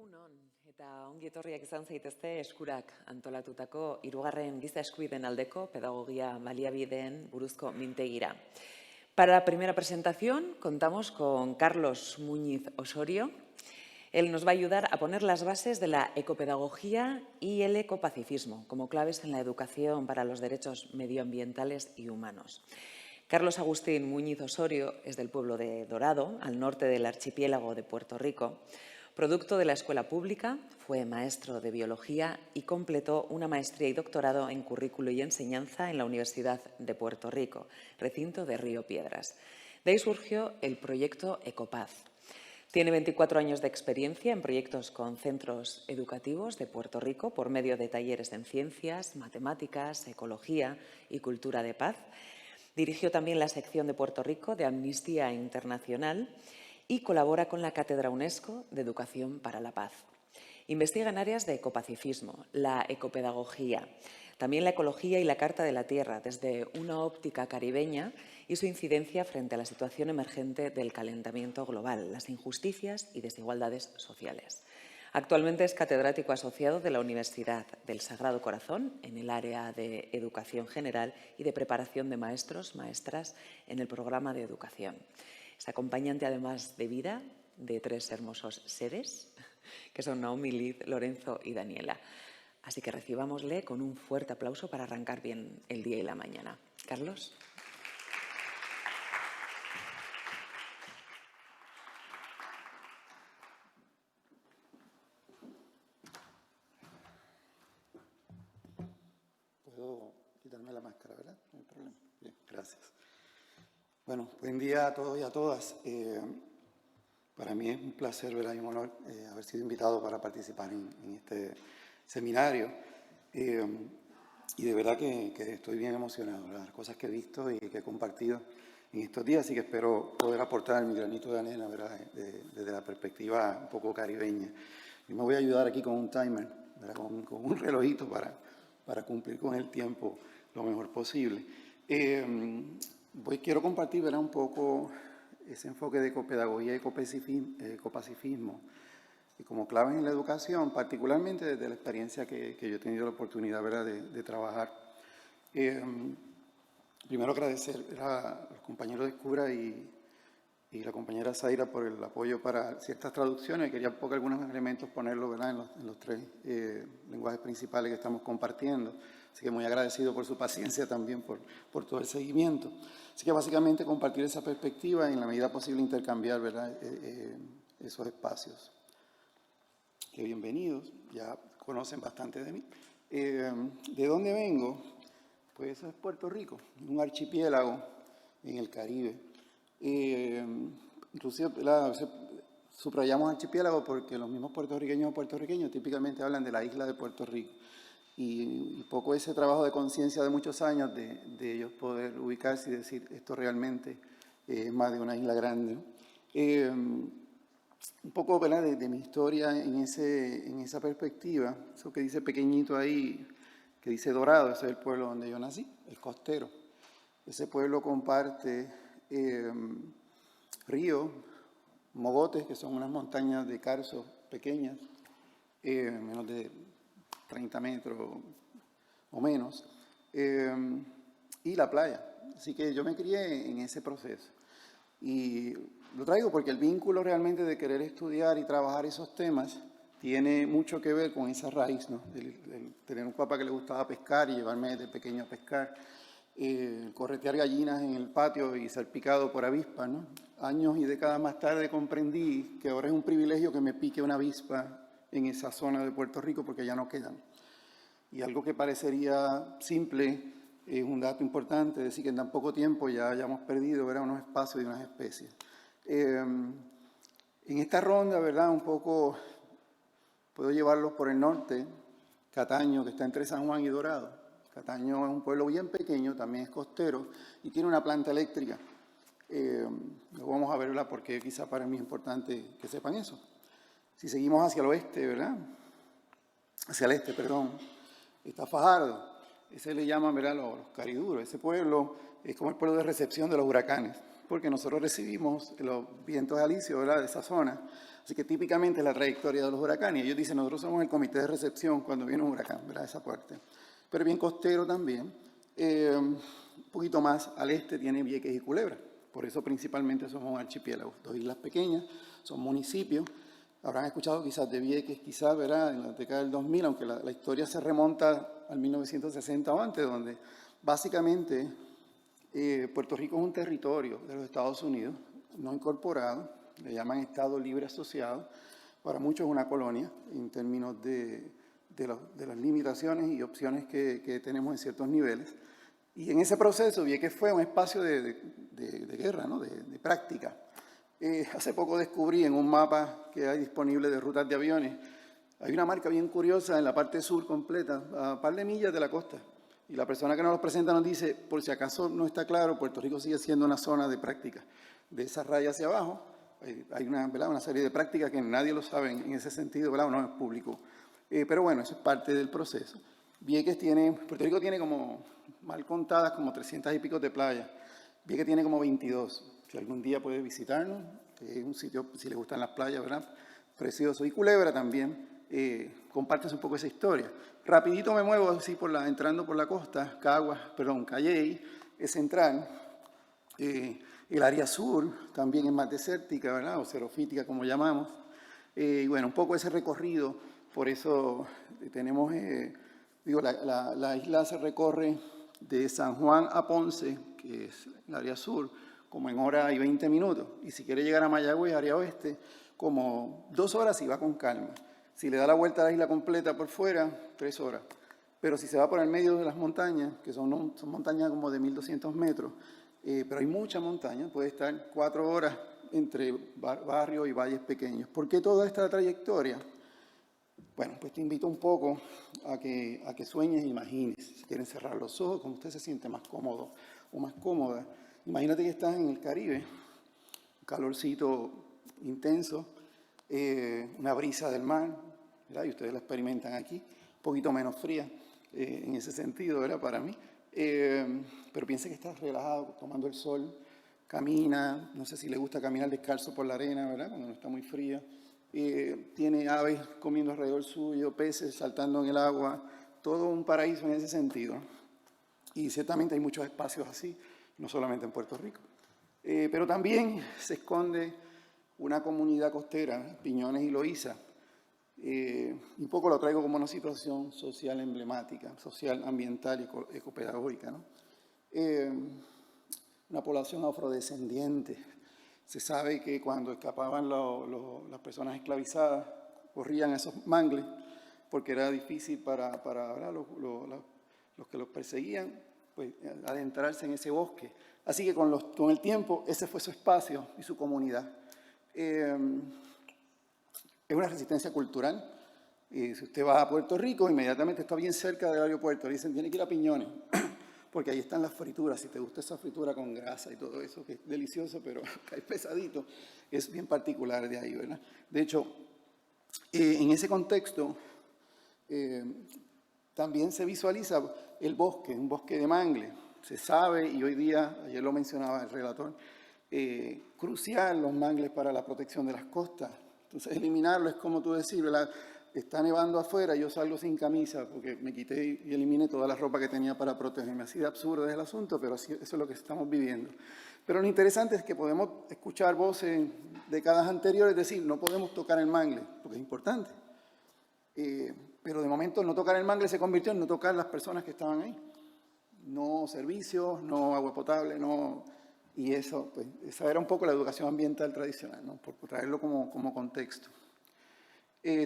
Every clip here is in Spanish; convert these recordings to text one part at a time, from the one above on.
Egunon, eta ongi etorriak izan zaitezte eskurak antolatutako 3. giza eskubideen aldeko pedagogia baliabideen buruzko mintegira. Para la primera presentación contamos con Carlos Muñiz Osorio. Él nos va a ayudar a poner las bases de la ecopedagogía y el ecopacifismo como claves en la educación para los derechos medioambientales y humanos. Carlos Agustín Muñiz Osorio es del pueblo de Dorado, al norte del archipiélago de Puerto Rico. Producto de la escuela pública, fue maestro de biología y completó una maestría y doctorado en currículo y enseñanza en la Universidad de Puerto Rico, recinto de Río Piedras. De ahí surgió el proyecto Ecopaz. Tiene 24 años de experiencia en proyectos con centros educativos de Puerto Rico por medio de talleres en ciencias, matemáticas, ecología y cultura de paz. Dirigió también la sección de Puerto Rico de Amnistía Internacional y colabora con la Cátedra UNESCO de Educación para la Paz. Investiga en áreas de ecopacifismo, la ecopedagogía, también la ecología y la Carta de la Tierra desde una óptica caribeña y su incidencia frente a la situación emergente del calentamiento global, las injusticias y desigualdades sociales. Actualmente es catedrático asociado de la Universidad del Sagrado Corazón en el área de Educación General y de preparación de maestros, maestras en el programa de educación. Es acompañante, además de vida, de 3 hermosos seres, que son Naomi, Liz, Lorenzo y Daniela. Así que recibámosle con un fuerte aplauso para arrancar bien el día y la mañana. Carlos. Puedo quitarme la máscara, ¿verdad? No hay problema. Bien, gracias. Bueno, buen día a todos y a todas. Para mí es un placer, ¿verdad? Y un honor haber sido invitado para participar en este seminario. Y de verdad que estoy bien emocionado, ¿verdad? Las cosas que he visto y que he compartido en estos días, así que espero poder aportar mi granito de arena, ¿verdad? Desde la perspectiva un poco caribeña. Y me voy a ayudar aquí con un timer, ¿verdad? Con un relojito para cumplir con el tiempo lo mejor posible. Quiero compartir, ¿verdad? Un poco ese enfoque de ecopedagogía y ecopacifismo y como claves en la educación, particularmente desde la experiencia que yo he tenido la oportunidad, ¿verdad? de trabajar. Primero agradecer a los compañeros de Escura y la compañera Zaira por el apoyo para ciertas traducciones. Quería un poco algunos elementos ponerlo, ¿verdad? en los 3 lenguajes principales que estamos compartiendo. Así que muy agradecido por su paciencia también, por todo el seguimiento. Así que básicamente compartir esa perspectiva y en la medida posible intercambiar, ¿verdad? Esos espacios. Que bienvenidos, ya conocen bastante de mí. ¿De dónde vengo? Pues eso es Puerto Rico, un archipiélago en el Caribe. Inclusive subrayamos archipiélago porque los mismos puertorriqueños típicamente hablan de la isla de Puerto Rico y poco ese trabajo de conciencia de muchos años de ellos poder ubicarse y decir esto realmente es más de una isla grande, ¿no? Un poco, ¿verdad? de mi historia en esa perspectiva, eso que dice pequeñito ahí, que dice Dorado, ese es el pueblo donde yo nací, el costero. Ese pueblo comparte ríos, mogotes, que son unas montañas de carso pequeñas, menos de 30 metros o menos, y la playa. Así que yo me crié en ese proceso. Y lo traigo porque el vínculo realmente de querer estudiar y trabajar esos temas tiene mucho que ver con esa raíz, ¿no? El tener un papá que le gustaba pescar y llevarme desde pequeño a pescar. Corretear gallinas en el patio y ser picado por avispas, ¿no? Años y décadas más tarde comprendí que ahora es un privilegio que me pique una avispa en esa zona de Puerto Rico porque ya no quedan. Y algo que parecería simple es un dato importante, es decir, que en tan poco tiempo ya hayamos perdido, ¿verdad? Unos espacios y unas especies. En esta ronda, ¿verdad? Un poco puedo llevarlos por el norte, Cataño, que está entre San Juan y Dorado. Cataño es un pueblo bien pequeño, también es costero y tiene una planta eléctrica. Luego vamos a verla porque quizá para mí es importante que sepan eso. Si seguimos hacia el oeste, ¿verdad? Hacia el este, perdón, está Fajardo. Ese le llaman, ¿verdad? Los cariduros. Ese pueblo es como el pueblo de recepción de los huracanes. porque nosotros recibimos los vientos alisios, ¿verdad?, de esa zona. Así que típicamente la trayectoria de los huracanes. Ellos dicen, nosotros somos el comité de recepción cuando viene un huracán, ¿verdad?, esa parte. Pero bien costero también. Un poquito más al este tiene Vieques y Culebra. Por eso principalmente somos un archipiélago. 2 islas pequeñas, son municipios. Habrán escuchado quizás de Vieques, quizás, ¿verdad?, en la década del 2000, aunque la historia se remonta al 1960 o antes, donde básicamente Puerto Rico es un territorio de los Estados Unidos, no incorporado, le llaman Estado Libre Asociado. Para muchos es una colonia en términos de las limitaciones y opciones que tenemos en ciertos niveles. Y en ese proceso Vieques fue un espacio de guerra, ¿no?, de práctica. Hace poco descubrí en un mapa que hay disponible de rutas de aviones, hay una marca bien curiosa en la parte sur completa, a un par de millas de la costa. Y la persona que nos lo presenta nos dice, por si acaso no está claro, Puerto Rico sigue siendo una zona de práctica. De esa raya hacia abajo hay una serie de prácticas que nadie lo sabe en ese sentido, ¿verdad?, no es público. Pero bueno, eso es parte del proceso. Puerto Rico tiene como, mal contadas, como 300 y pico de playas. Vieques tiene como 22. Si algún día puede visitarnos, es un sitio, si le gustan las playas, ¿verdad?, precioso. Y Culebra también, compartes un poco esa historia. Rapidito me muevo así entrando por la costa, Calley es central. El área sur también es más desértica, ¿verdad?, o xerofítica, como llamamos. Y bueno, un poco ese recorrido, por eso tenemos, la isla se recorre de San Juan a Ponce, que es el área sur, como en 1 hora y 20 minutos. Y si quiere llegar a Mayagüez, área oeste, como 2 horas y va con calma. Si le da la vuelta a la isla completa por fuera, 3 horas. Pero si se va por el medio de las montañas, que son montañas como de 1.200 metros, pero hay mucha montaña, puede estar 4 horas entre barrios y valles pequeños. ¿Por qué toda esta trayectoria? Bueno, pues te invito un poco a que sueñes e imagines. Si quieren cerrar los ojos, como usted se siente más cómodo o más cómoda. Imagínate que estás en el Caribe, un calorcito intenso, una brisa del mar, ¿verdad?, y ustedes la experimentan aquí, un poquito menos fría en ese sentido, ¿verdad?, para mí. Pero piense que estás relajado, tomando el sol, camina, no sé si le gusta caminar descalzo por la arena, ¿verdad?, cuando no está muy fría. Tiene aves comiendo alrededor suyo, peces saltando en el agua, todo un paraíso en ese sentido. Y ciertamente hay muchos espacios así, no solamente en Puerto Rico. Pero también se esconde una comunidad costera, Piñones y Loíza. Un poco lo traigo como una situación social emblemática, social, ambiental y ecopedagógica, ¿no? Una población afrodescendiente. Se sabe que cuando escapaban las personas esclavizadas, corrían a esos mangles, porque era difícil para los que los perseguían, pues adentrarse en ese bosque. Así que con el tiempo, ese fue su espacio y su comunidad. Es una resistencia cultural. Si usted va a Puerto Rico, inmediatamente está bien cerca del aeropuerto. Le dicen, tiene que ir a Piñones, porque ahí están las frituras. Si te gusta esa fritura con grasa y todo eso, que es delicioso, pero es pesadito, es bien particular de ahí, ¿verdad? De hecho, en ese contexto, también se visualiza el bosque, un bosque de mangle. Se sabe, y hoy día, ayer lo mencionaba el relator, crucial los mangles para la protección de las costas. Entonces, eliminarlo es como tú decir, ¿verdad?, está nevando afuera, yo salgo sin camisa porque me quité y eliminé toda la ropa que tenía para protegerme. Así de absurdo es el asunto, pero así, eso es lo que estamos viviendo. Pero lo interesante es que podemos escuchar voces en décadas anteriores decir, no podemos tocar el mangle, porque es importante. Pero de momento no tocar el mangle se convirtió en no tocar las personas que estaban ahí. No servicios, no agua potable, no... Y eso, pues, esa era un poco la educación ambiental tradicional, ¿no?, por traerlo como contexto.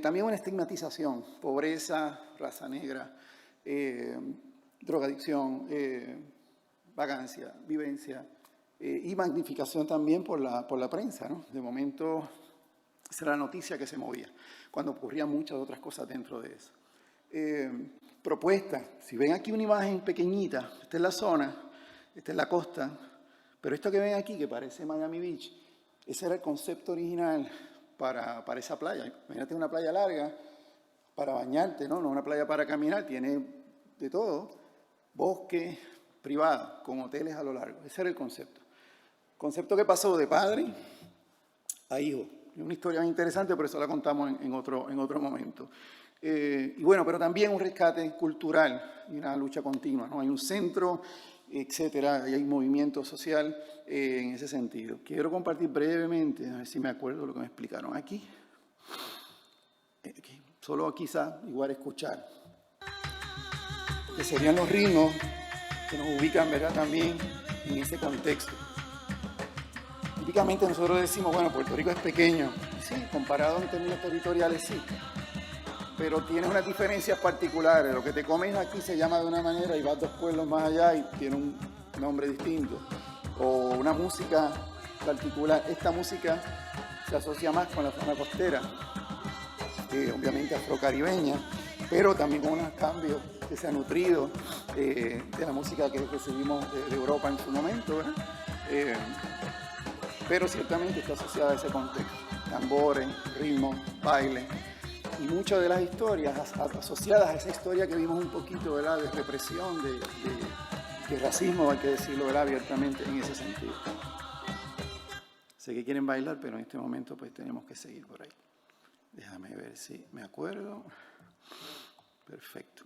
También una estigmatización, pobreza, raza negra, drogadicción, vagancia, vivencia y magnificación también por la prensa, ¿no? De momento, esa era la noticia que se movía, cuando ocurrían muchas otras cosas dentro de eso. Propuesta, si ven aquí una imagen pequeñita, esta es la zona, esta es la costa, pero esto que ven aquí, que parece Miami Beach, ese era el concepto original para esa playa. Imagínate una playa larga para bañarte, ¿no? No una playa para caminar, tiene de todo, bosque privado, con hoteles a lo largo. Ese era el concepto. Concepto que pasó de padre a hijo. Es una historia muy interesante, por eso la contamos en otro momento. Y bueno, pero también un rescate cultural y una lucha continua, ¿no? Hay un centro, etcétera, y hay movimiento social en ese sentido. Quiero compartir brevemente, a ver si me acuerdo lo que me explicaron aquí. Solo quizá igual escuchar, que serían los ritmos que nos ubican, ¿verdad?, también en ese contexto. Típicamente nosotros decimos, bueno, Puerto Rico es pequeño, sí, comparado en términos territoriales, sí, pero tiene unas diferencias particulares. Lo que te comes aquí se llama de una manera y vas 2 pueblos más allá y tiene un nombre distinto. O una música particular. Esta música se asocia más con la zona costera, obviamente afrocaribeña, pero también con unos cambios que se han nutrido de la música que recibimos de Europa en su momento, ¿verdad? Pero ciertamente está asociada a ese contexto. Tambores, ritmos, baile. Y muchas de las historias asociadas a esa historia que vimos un poquito, ¿verdad?, de represión, de racismo, hay que decirlo, ¿verdad?, abiertamente en ese sentido. Sé que quieren bailar, pero en este momento pues tenemos que seguir por ahí. Déjame ver si me acuerdo. Perfecto.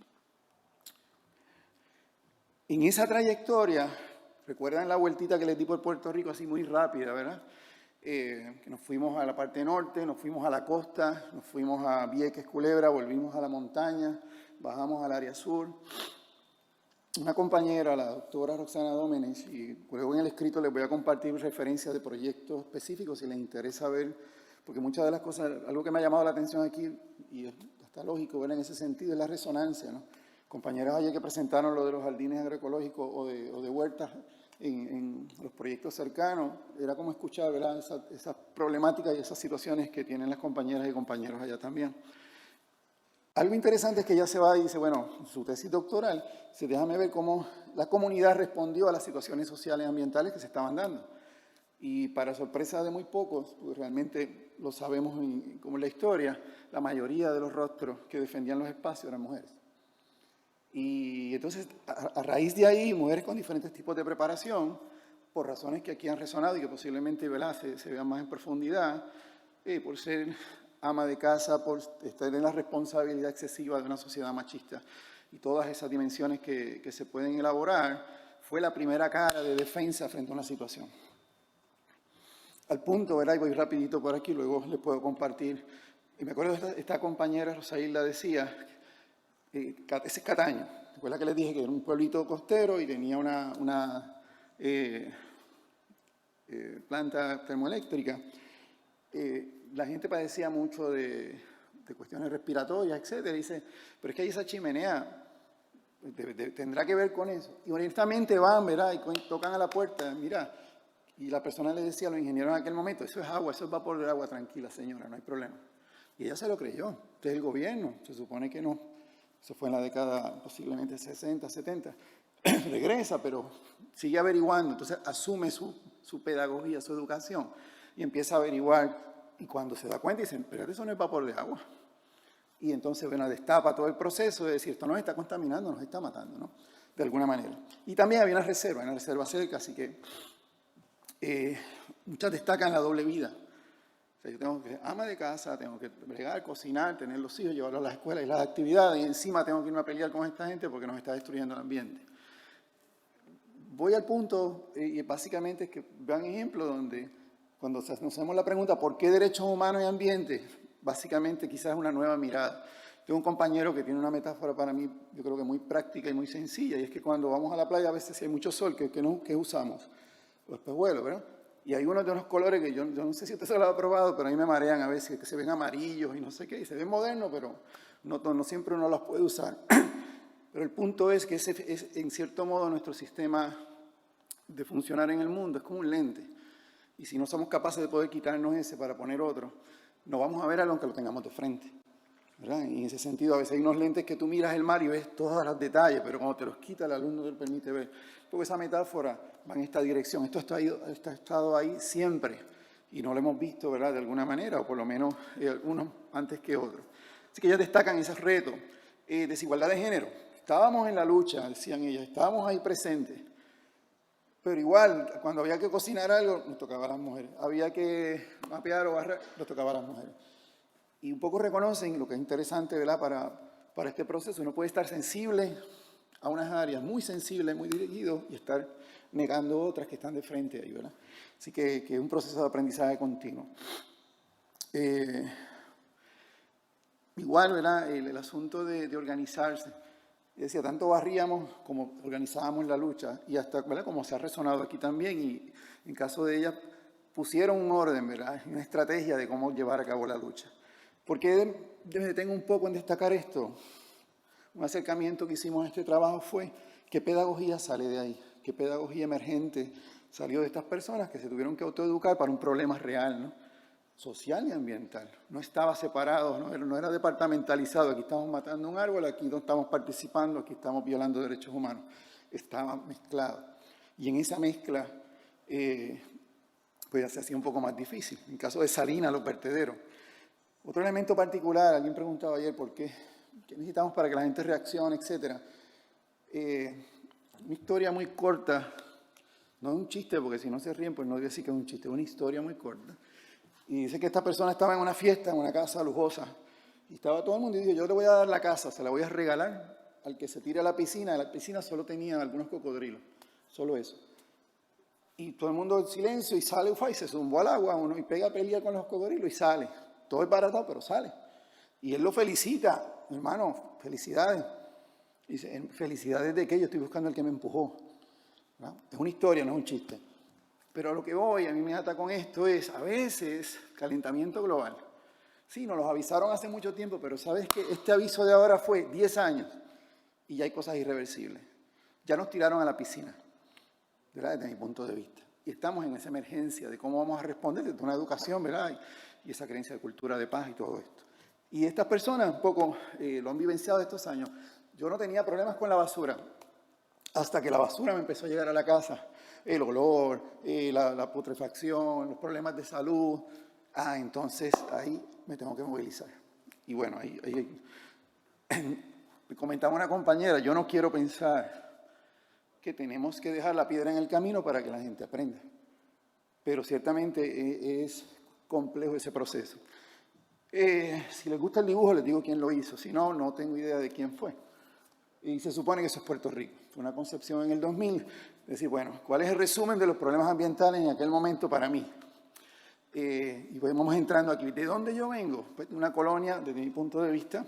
En esa trayectoria, ¿recuerdan la vueltita que les di por Puerto Rico así muy rápida, verdad? Que nos fuimos a la parte norte, nos fuimos a la costa, nos fuimos a Vieques, Culebra, volvimos a la montaña, bajamos al área sur. Una compañera, la doctora Roxana Domenech, y luego en el escrito les voy a compartir referencias de proyectos específicos si les interesa ver, porque muchas de las cosas, algo que me ha llamado la atención aquí, y está lógico ver en ese sentido, es la resonancia, ¿no? Compañeras ayer que presentaron lo de los jardines agroecológicos o de huertas en los proyectos cercanos, era como escuchar, ¿verdad?, esas problemáticas y esas situaciones que tienen las compañeras y compañeros allá también. Algo interesante es que ella se va y dice, bueno, su tesis doctoral, déjame ver cómo la comunidad respondió a las situaciones sociales y ambientales que se estaban dando. Y para sorpresa de muy pocos, porque realmente lo sabemos como en la historia, la mayoría de los rostros que defendían los espacios eran mujeres. Y entonces, a raíz de ahí, mujeres con diferentes tipos de preparación, por razones que aquí han resonado y que posiblemente, ¿verdad?, se vean más en profundidad, por ser ama de casa, por estar en la responsabilidad excesiva de una sociedad machista y todas esas dimensiones que se pueden elaborar, fue la primera cara de defensa frente a una situación. Al punto, ¿verdad?, y voy rapidito por aquí, luego les puedo compartir, y me acuerdo de esta compañera, Rosailda, decía, ese es Cataño, recuerda que les dije que era un pueblito costero y tenía una planta termoeléctrica. La gente padecía mucho de cuestiones respiratorias, etc. Dice, pero es que hay esa chimenea, tendrá que ver con eso. Y honestamente van, ¿verdad?, y tocan a la puerta, mira, y la persona le decía a los ingenieros en aquel momento, eso es agua, eso es vapor de agua, tranquila señora, no hay problema. Y ella se lo creyó. Entonces el gobierno, se supone que no, eso fue en la década posiblemente 60, 70, regresa, pero sigue averiguando, entonces asume su pedagogía, su educación, y empieza a averiguar. Y cuando se da cuenta, dicen, pero eso no es vapor de agua. Y entonces, bueno, destapa todo el proceso de decir, esto nos está contaminando, nos está matando, ¿no?, de alguna manera. Y también había una reserva cerca, así que muchas destacan la doble vida. O sea, yo tengo que ser ama de casa, tengo que bregar, cocinar, tener los hijos, llevarlos a la escuela y las actividades, y encima tengo que irme a pelear con esta gente porque nos está destruyendo el ambiente. Voy al punto, y básicamente es que vean ejemplos donde, cuando nos hacemos la pregunta, ¿por qué derechos humanos y ambiente? Básicamente quizás es una nueva mirada. Tengo un compañero que tiene una metáfora para mí, yo creo que muy práctica y muy sencilla, y es que cuando vamos a la playa a veces si hay mucho sol, ¿qué usamos? Los espejuelos, ¿verdad? Y hay unos de unos colores que yo no sé si usted se lo ha probado, pero a mí me marean a veces, que se ven amarillos y no sé qué, y se ven modernos, pero no siempre uno los puede usar. Pero el punto es que ese es, en cierto modo, nuestro sistema de funcionar en el mundo, es como un lente. Y si no somos capaces de poder quitarnos ese para poner otro, no vamos a ver algo aunque lo tengamos de frente, ¿verdad? Y en ese sentido, a veces hay unos lentes que tú miras el mar y ves todos los detalles, pero cuando te los quita, la luz no te permite ver. Porque esa metáfora va en esta dirección. Esto ha estado ahí siempre y no lo hemos visto, ¿verdad?, de alguna manera, o por lo menos unos antes que otros. Así que ellas destacan esos retos. Desigualdad de género. Estábamos en la lucha, decían ellas, estábamos ahí presentes. Pero igual, cuando había que cocinar algo, nos tocaba a las mujeres. Había que mapear o barrer, nos tocaba a las mujeres. Y un poco reconocen lo que es interesante, ¿verdad? Para este proceso. Uno puede estar sensible a unas áreas, muy sensible, muy dirigido, y estar negando otras que están de frente ahí, ¿verdad? Así que es un proceso de aprendizaje continuo. Igual, ¿verdad? El asunto de organizarse. Y decía, tanto barríamos como organizábamos la lucha, y hasta, ¿verdad?, como se ha resonado aquí también, y en caso de ella, pusieron un orden, ¿verdad?, una estrategia de cómo llevar a cabo la lucha. ¿Por qué me detengo un poco en destacar esto? Un acercamiento que hicimos a este trabajo fue qué pedagogía sale de ahí, qué pedagogía emergente salió de estas personas que se tuvieron que autoeducar para un problema real, ¿no?, social y ambiental. No estaba separado, no era departamentalizado. Aquí estamos matando un árbol, aquí no estamos participando, aquí estamos violando derechos humanos. Estaba mezclado. Y en esa mezcla, pues se hacía un poco más difícil. En caso de Salinas, los vertederos. Otro elemento particular, alguien preguntaba ayer por qué necesitamos para que la gente reaccione, etc. Una historia muy corta, no es un chiste, porque si no se ríen, pues no voy a decir que es un chiste, es una historia muy corta. Y dice que esta persona estaba en una fiesta, en una casa lujosa, y estaba todo el mundo y dijo, yo le voy a dar la casa, se la voy a regalar al que se tire a la piscina. La piscina solo tenía algunos cocodrilos, solo eso. Y todo el mundo en silencio, y sale y se zumbó al agua uno y pega a pelear con los cocodrilos y sale. Todo es baratado, pero sale. Y él lo felicita, hermano, felicidades. Y dice, felicidades de que yo estoy buscando el que me empujó. ¿No? Es una historia, no es un chiste. Pero a lo que voy, a mí me ata con esto es, a veces, calentamiento global. Sí, nos los avisaron hace mucho tiempo, pero ¿sabes qué? Este aviso de ahora fue 10 años y ya hay cosas irreversibles. Ya nos tiraron a la piscina, ¿verdad?, desde mi punto de vista. Y estamos en esa emergencia de cómo vamos a responder desde una educación, ¿verdad?, y esa creencia de cultura de paz y todo esto. Y estas personas un poco lo han vivenciado estos años. Yo no tenía problemas con la basura, hasta que la basura me empezó a llegar a la casa. El olor, la putrefacción, los problemas de salud. Entonces ahí me tengo que movilizar. Y bueno, ahí me comentaba una compañera, yo no quiero pensar que tenemos que dejar la piedra en el camino para que la gente aprenda. Pero ciertamente es complejo ese proceso. Si les gusta el dibujo, les digo quién lo hizo. Si no, no tengo idea de quién fue. Y se supone que eso es Puerto Rico. Fue una concepción en el 2000. Decir, bueno, ¿cuál es el resumen de los problemas ambientales en aquel momento para mí? Y vamos entrando aquí. ¿De dónde yo vengo? Pues de una colonia, desde mi punto de vista.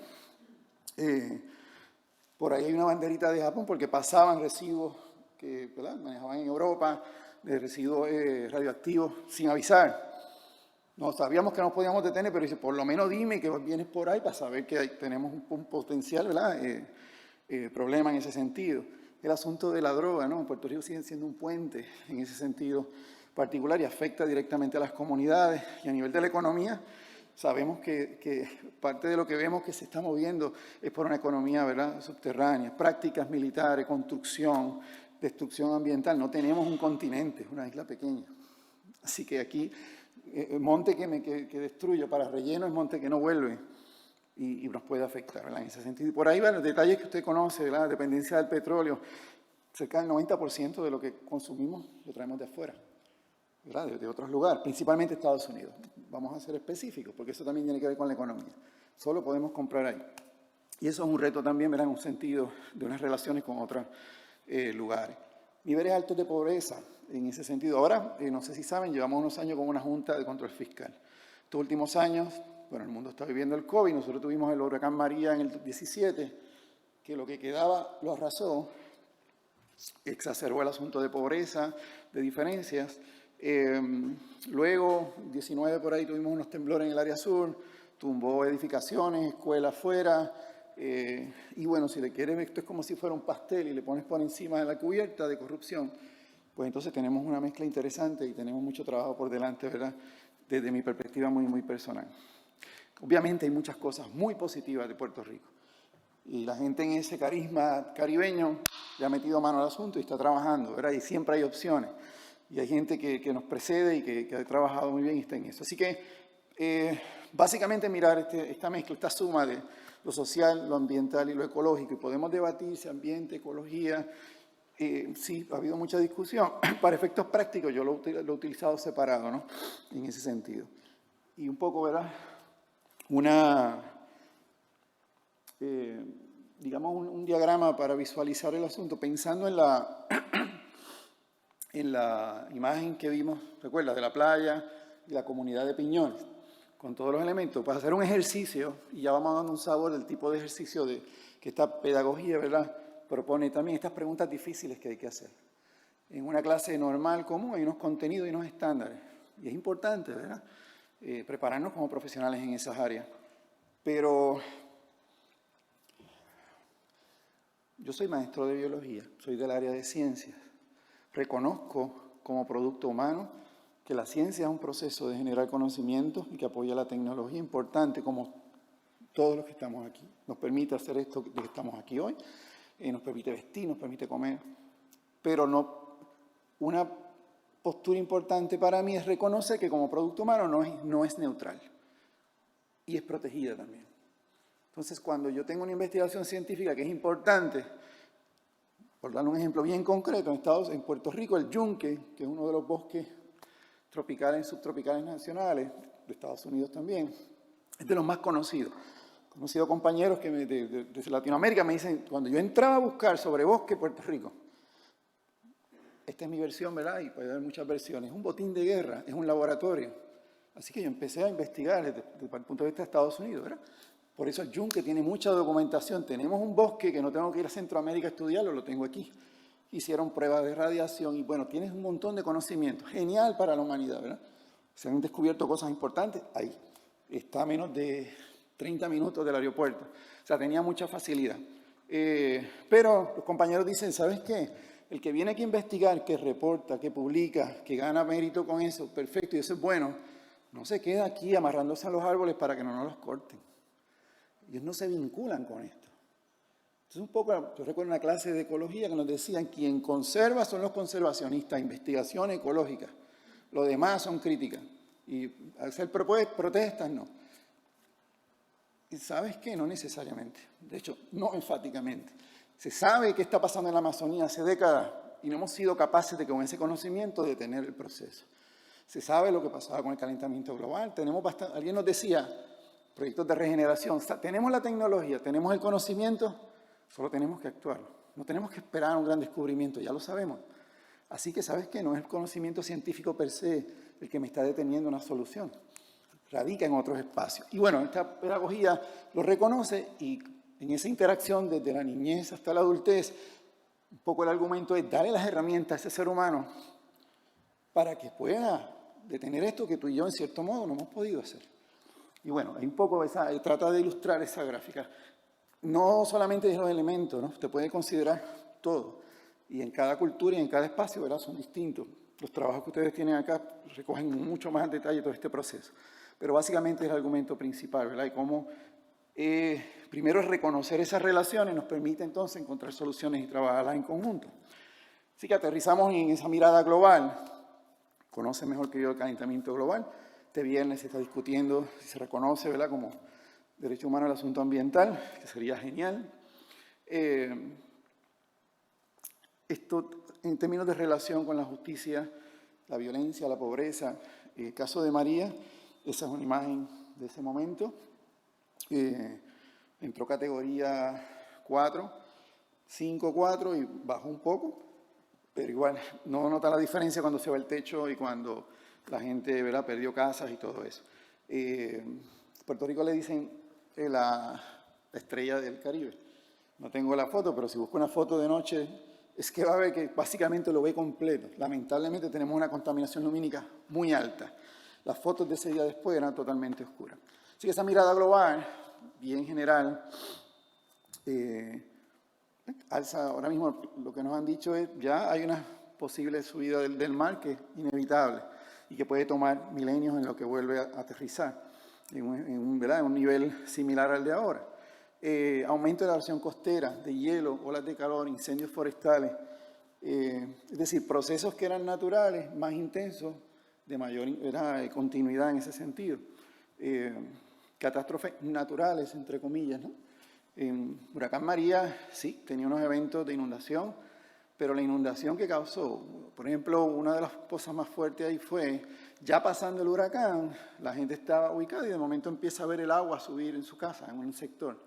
Por ahí hay una banderita de Japón porque pasaban residuos que, ¿verdad?, manejaban en Europa, de residuos radioactivos, sin avisar. No sabíamos que nos podíamos detener, pero dice, por lo menos dime que vienes por ahí para saber que tenemos un potencial, ¿verdad?, problema en ese sentido. El asunto de la droga, ¿no? En Puerto Rico sigue siendo un puente en ese sentido particular y afecta directamente a las comunidades. Y a nivel de la economía, sabemos que parte de lo que vemos que se está moviendo es por una economía, ¿verdad?, subterránea, prácticas militares, construcción, destrucción ambiental. No tenemos un continente, es una isla pequeña. Así que aquí, monte que destruye para relleno es monte que no vuelve. Y nos puede afectar, ¿verdad?, en ese sentido. Y por ahí van los detalles que usted conoce, ¿verdad?, la dependencia del petróleo. Cerca del 90% de lo que consumimos lo traemos de afuera, ¿verdad?, de otros lugares, principalmente Estados Unidos. Vamos a ser específicos, porque eso también tiene que ver con la economía. Solo podemos comprar ahí. Y eso es un reto también, ¿verdad?, en un sentido de unas relaciones con otros lugares. Niveles altos de pobreza, en ese sentido. Ahora, no sé si saben, llevamos unos años con una Junta de Control Fiscal. Estos últimos años, bueno, el mundo está viviendo el COVID, nosotros tuvimos el huracán María en el 17, que lo que quedaba lo arrasó, exacerbó el asunto de pobreza, de diferencias. Luego, 19 por ahí, tuvimos unos temblores en el área sur, tumbó edificaciones, escuelas afuera, y bueno, si le quieres ver, esto es como si fuera un pastel y le pones por encima de la cubierta de corrupción, pues entonces tenemos una mezcla interesante y tenemos mucho trabajo por delante, ¿verdad?, desde mi perspectiva muy, muy personal. Obviamente hay muchas cosas muy positivas de Puerto Rico. Y la gente en ese carisma caribeño le ha metido mano al asunto y está trabajando, ¿verdad? Y siempre hay opciones. Y hay gente que nos precede y que ha trabajado muy bien y está en eso. Así que, básicamente mirar esta mezcla, esta suma de lo social, lo ambiental y lo ecológico. Y podemos debatir si ambiente, ecología, Sí, ha habido mucha discusión. Para efectos prácticos yo lo he utilizado separado, ¿no? En ese sentido. Y un poco, ¿verdad? Digamos, un diagrama para visualizar el asunto, pensando en la imagen que vimos, recuerda, de la playa y la comunidad de Piñones, con todos los elementos, para hacer un ejercicio, y ya vamos dando un sabor del tipo de ejercicio que esta pedagogía, ¿verdad?, propone también estas preguntas difíciles que hay que hacer. En una clase normal, común, hay unos contenidos y unos estándares, y es importante, ¿verdad?, prepararnos como profesionales en esas áreas. Pero yo soy maestro de biología, soy del área de ciencias. Reconozco como producto humano que la ciencia es un proceso de generar conocimiento y que apoya la tecnología importante, como todos los que estamos aquí. Nos permite hacer esto de que estamos aquí hoy, nos permite vestir, nos permite comer, pero una postura importante para mí es reconocer que como producto humano no es neutral y es protegida también. Entonces, cuando yo tengo una investigación científica que es importante, por dar un ejemplo bien concreto, en Puerto Rico, el yunque, que es uno de los bosques tropicales y subtropicales nacionales, de Estados Unidos también, es de los más conocidos. He conocido compañeros que desde Latinoamérica me dicen, cuando yo entraba a buscar sobre bosque Puerto Rico, esta es mi versión, ¿verdad? Y puede haber muchas versiones. Es un botín de guerra, es un laboratorio. Así que yo empecé a investigar desde el punto de vista de Estados Unidos, ¿verdad? Por eso el yunque tiene mucha documentación. Tenemos un bosque que no tengo que ir a Centroamérica a estudiarlo, lo tengo aquí. Hicieron pruebas de radiación y bueno, tienes un montón de conocimiento. Genial para la humanidad, ¿verdad? Se han descubierto cosas importantes ahí. Está a menos de 30 minutos del aeropuerto. O sea, tenía mucha facilidad. Pero los compañeros dicen, ¿sabes qué? El que viene aquí a investigar, que reporta, que publica, que gana mérito con eso, perfecto, y eso es bueno, no se queda aquí amarrándose a los árboles para que no nos los corten. Ellos no se vinculan con esto. Entonces, un poco, yo recuerdo una clase de ecología que nos decían, quien conserva son los conservacionistas, investigación ecológica. Lo demás son críticas. Y hacer protestas, no. ¿Y sabes qué? No necesariamente. De hecho, no enfáticamente. Se sabe qué está pasando en la Amazonía hace décadas y no hemos sido capaces de, con ese conocimiento, detener el proceso. Se sabe lo que pasaba con el calentamiento global. Alguien nos decía, proyectos de regeneración. Tenemos la tecnología, tenemos el conocimiento, solo tenemos que actuar. No tenemos que esperar un gran descubrimiento, ya lo sabemos. Así que, ¿sabes qué? No es el conocimiento científico per se el que me está deteniendo una solución. Radica en otros espacios. Y bueno, esta pedagogía lo reconoce y en esa interacción desde la niñez hasta la adultez, un poco el argumento es darle las herramientas a ese ser humano para que pueda detener esto que tú y yo en cierto modo no hemos podido hacer. Y bueno, hay un poco trata de ilustrar esa gráfica. No solamente es los elementos, ¿no? Usted puede considerar todo. Y en cada cultura y en cada espacio, ¿verdad?, son distintos. Los trabajos que ustedes tienen acá recogen mucho más en detalle todo este proceso. Pero básicamente es el argumento principal, ¿verdad? Y cómo primero es reconocer esas relaciones, nos permite entonces encontrar soluciones y trabajarlas en conjunto. Así que aterrizamos en esa mirada global. Conoce mejor que yo el calentamiento global. Este viernes se está discutiendo si se reconoce, ¿verdad?, como derecho humano el asunto ambiental, que sería genial. Esto en términos de relación con la justicia, la violencia, la pobreza. El caso de María, esa es una imagen de ese momento. Entró categoría 4, 5, 4 y bajó un poco, pero igual no nota la diferencia cuando se va el techo y cuando la gente, ¿verdad?, perdió casas y todo eso. Puerto Rico le dicen la estrella del Caribe. No tengo la foto, pero si busco una foto de noche, es que va a ver que básicamente lo ve completo. Lamentablemente tenemos una contaminación lumínica muy alta. Las fotos de ese día después eran totalmente oscuras. Así que esa mirada global, bien general, alza ahora mismo lo que nos han dicho es ya hay una posible subida del mar que es inevitable y que puede tomar milenios en lo que vuelve a aterrizar en un nivel similar al de ahora. Aumento de la erosión costera, de hielo, olas de calor, incendios forestales, es decir, procesos que eran naturales, más intensos, de mayor continuidad en ese sentido. Catástrofes naturales, entre comillas, ¿no? En Huracán María, sí, tenía unos eventos de inundación, pero la inundación que causó, por ejemplo, una de las cosas más fuertes ahí fue, ya pasando el huracán, la gente estaba ubicada y de momento empieza a ver el agua subir en su casa, en un sector.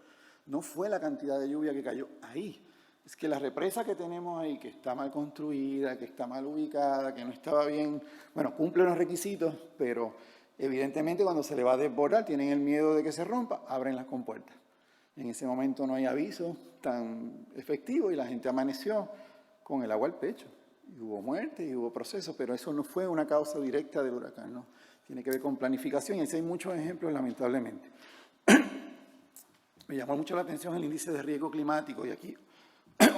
No fue la cantidad de lluvia que cayó ahí. Es que la represa que tenemos ahí, que está mal construida, que está mal ubicada, que no estaba bien, bueno, cumple los requisitos, pero evidentemente cuando se le va a desbordar, tienen el miedo de que se rompa, abren las compuertas. En ese momento no hay aviso tan efectivo y la gente amaneció con el agua al pecho. Y hubo muerte y hubo procesos, pero eso no fue una causa directa del huracán, ¿no? Tiene que ver con planificación y así hay muchos ejemplos, lamentablemente. Me llamó mucho la atención el índice de riesgo climático y aquí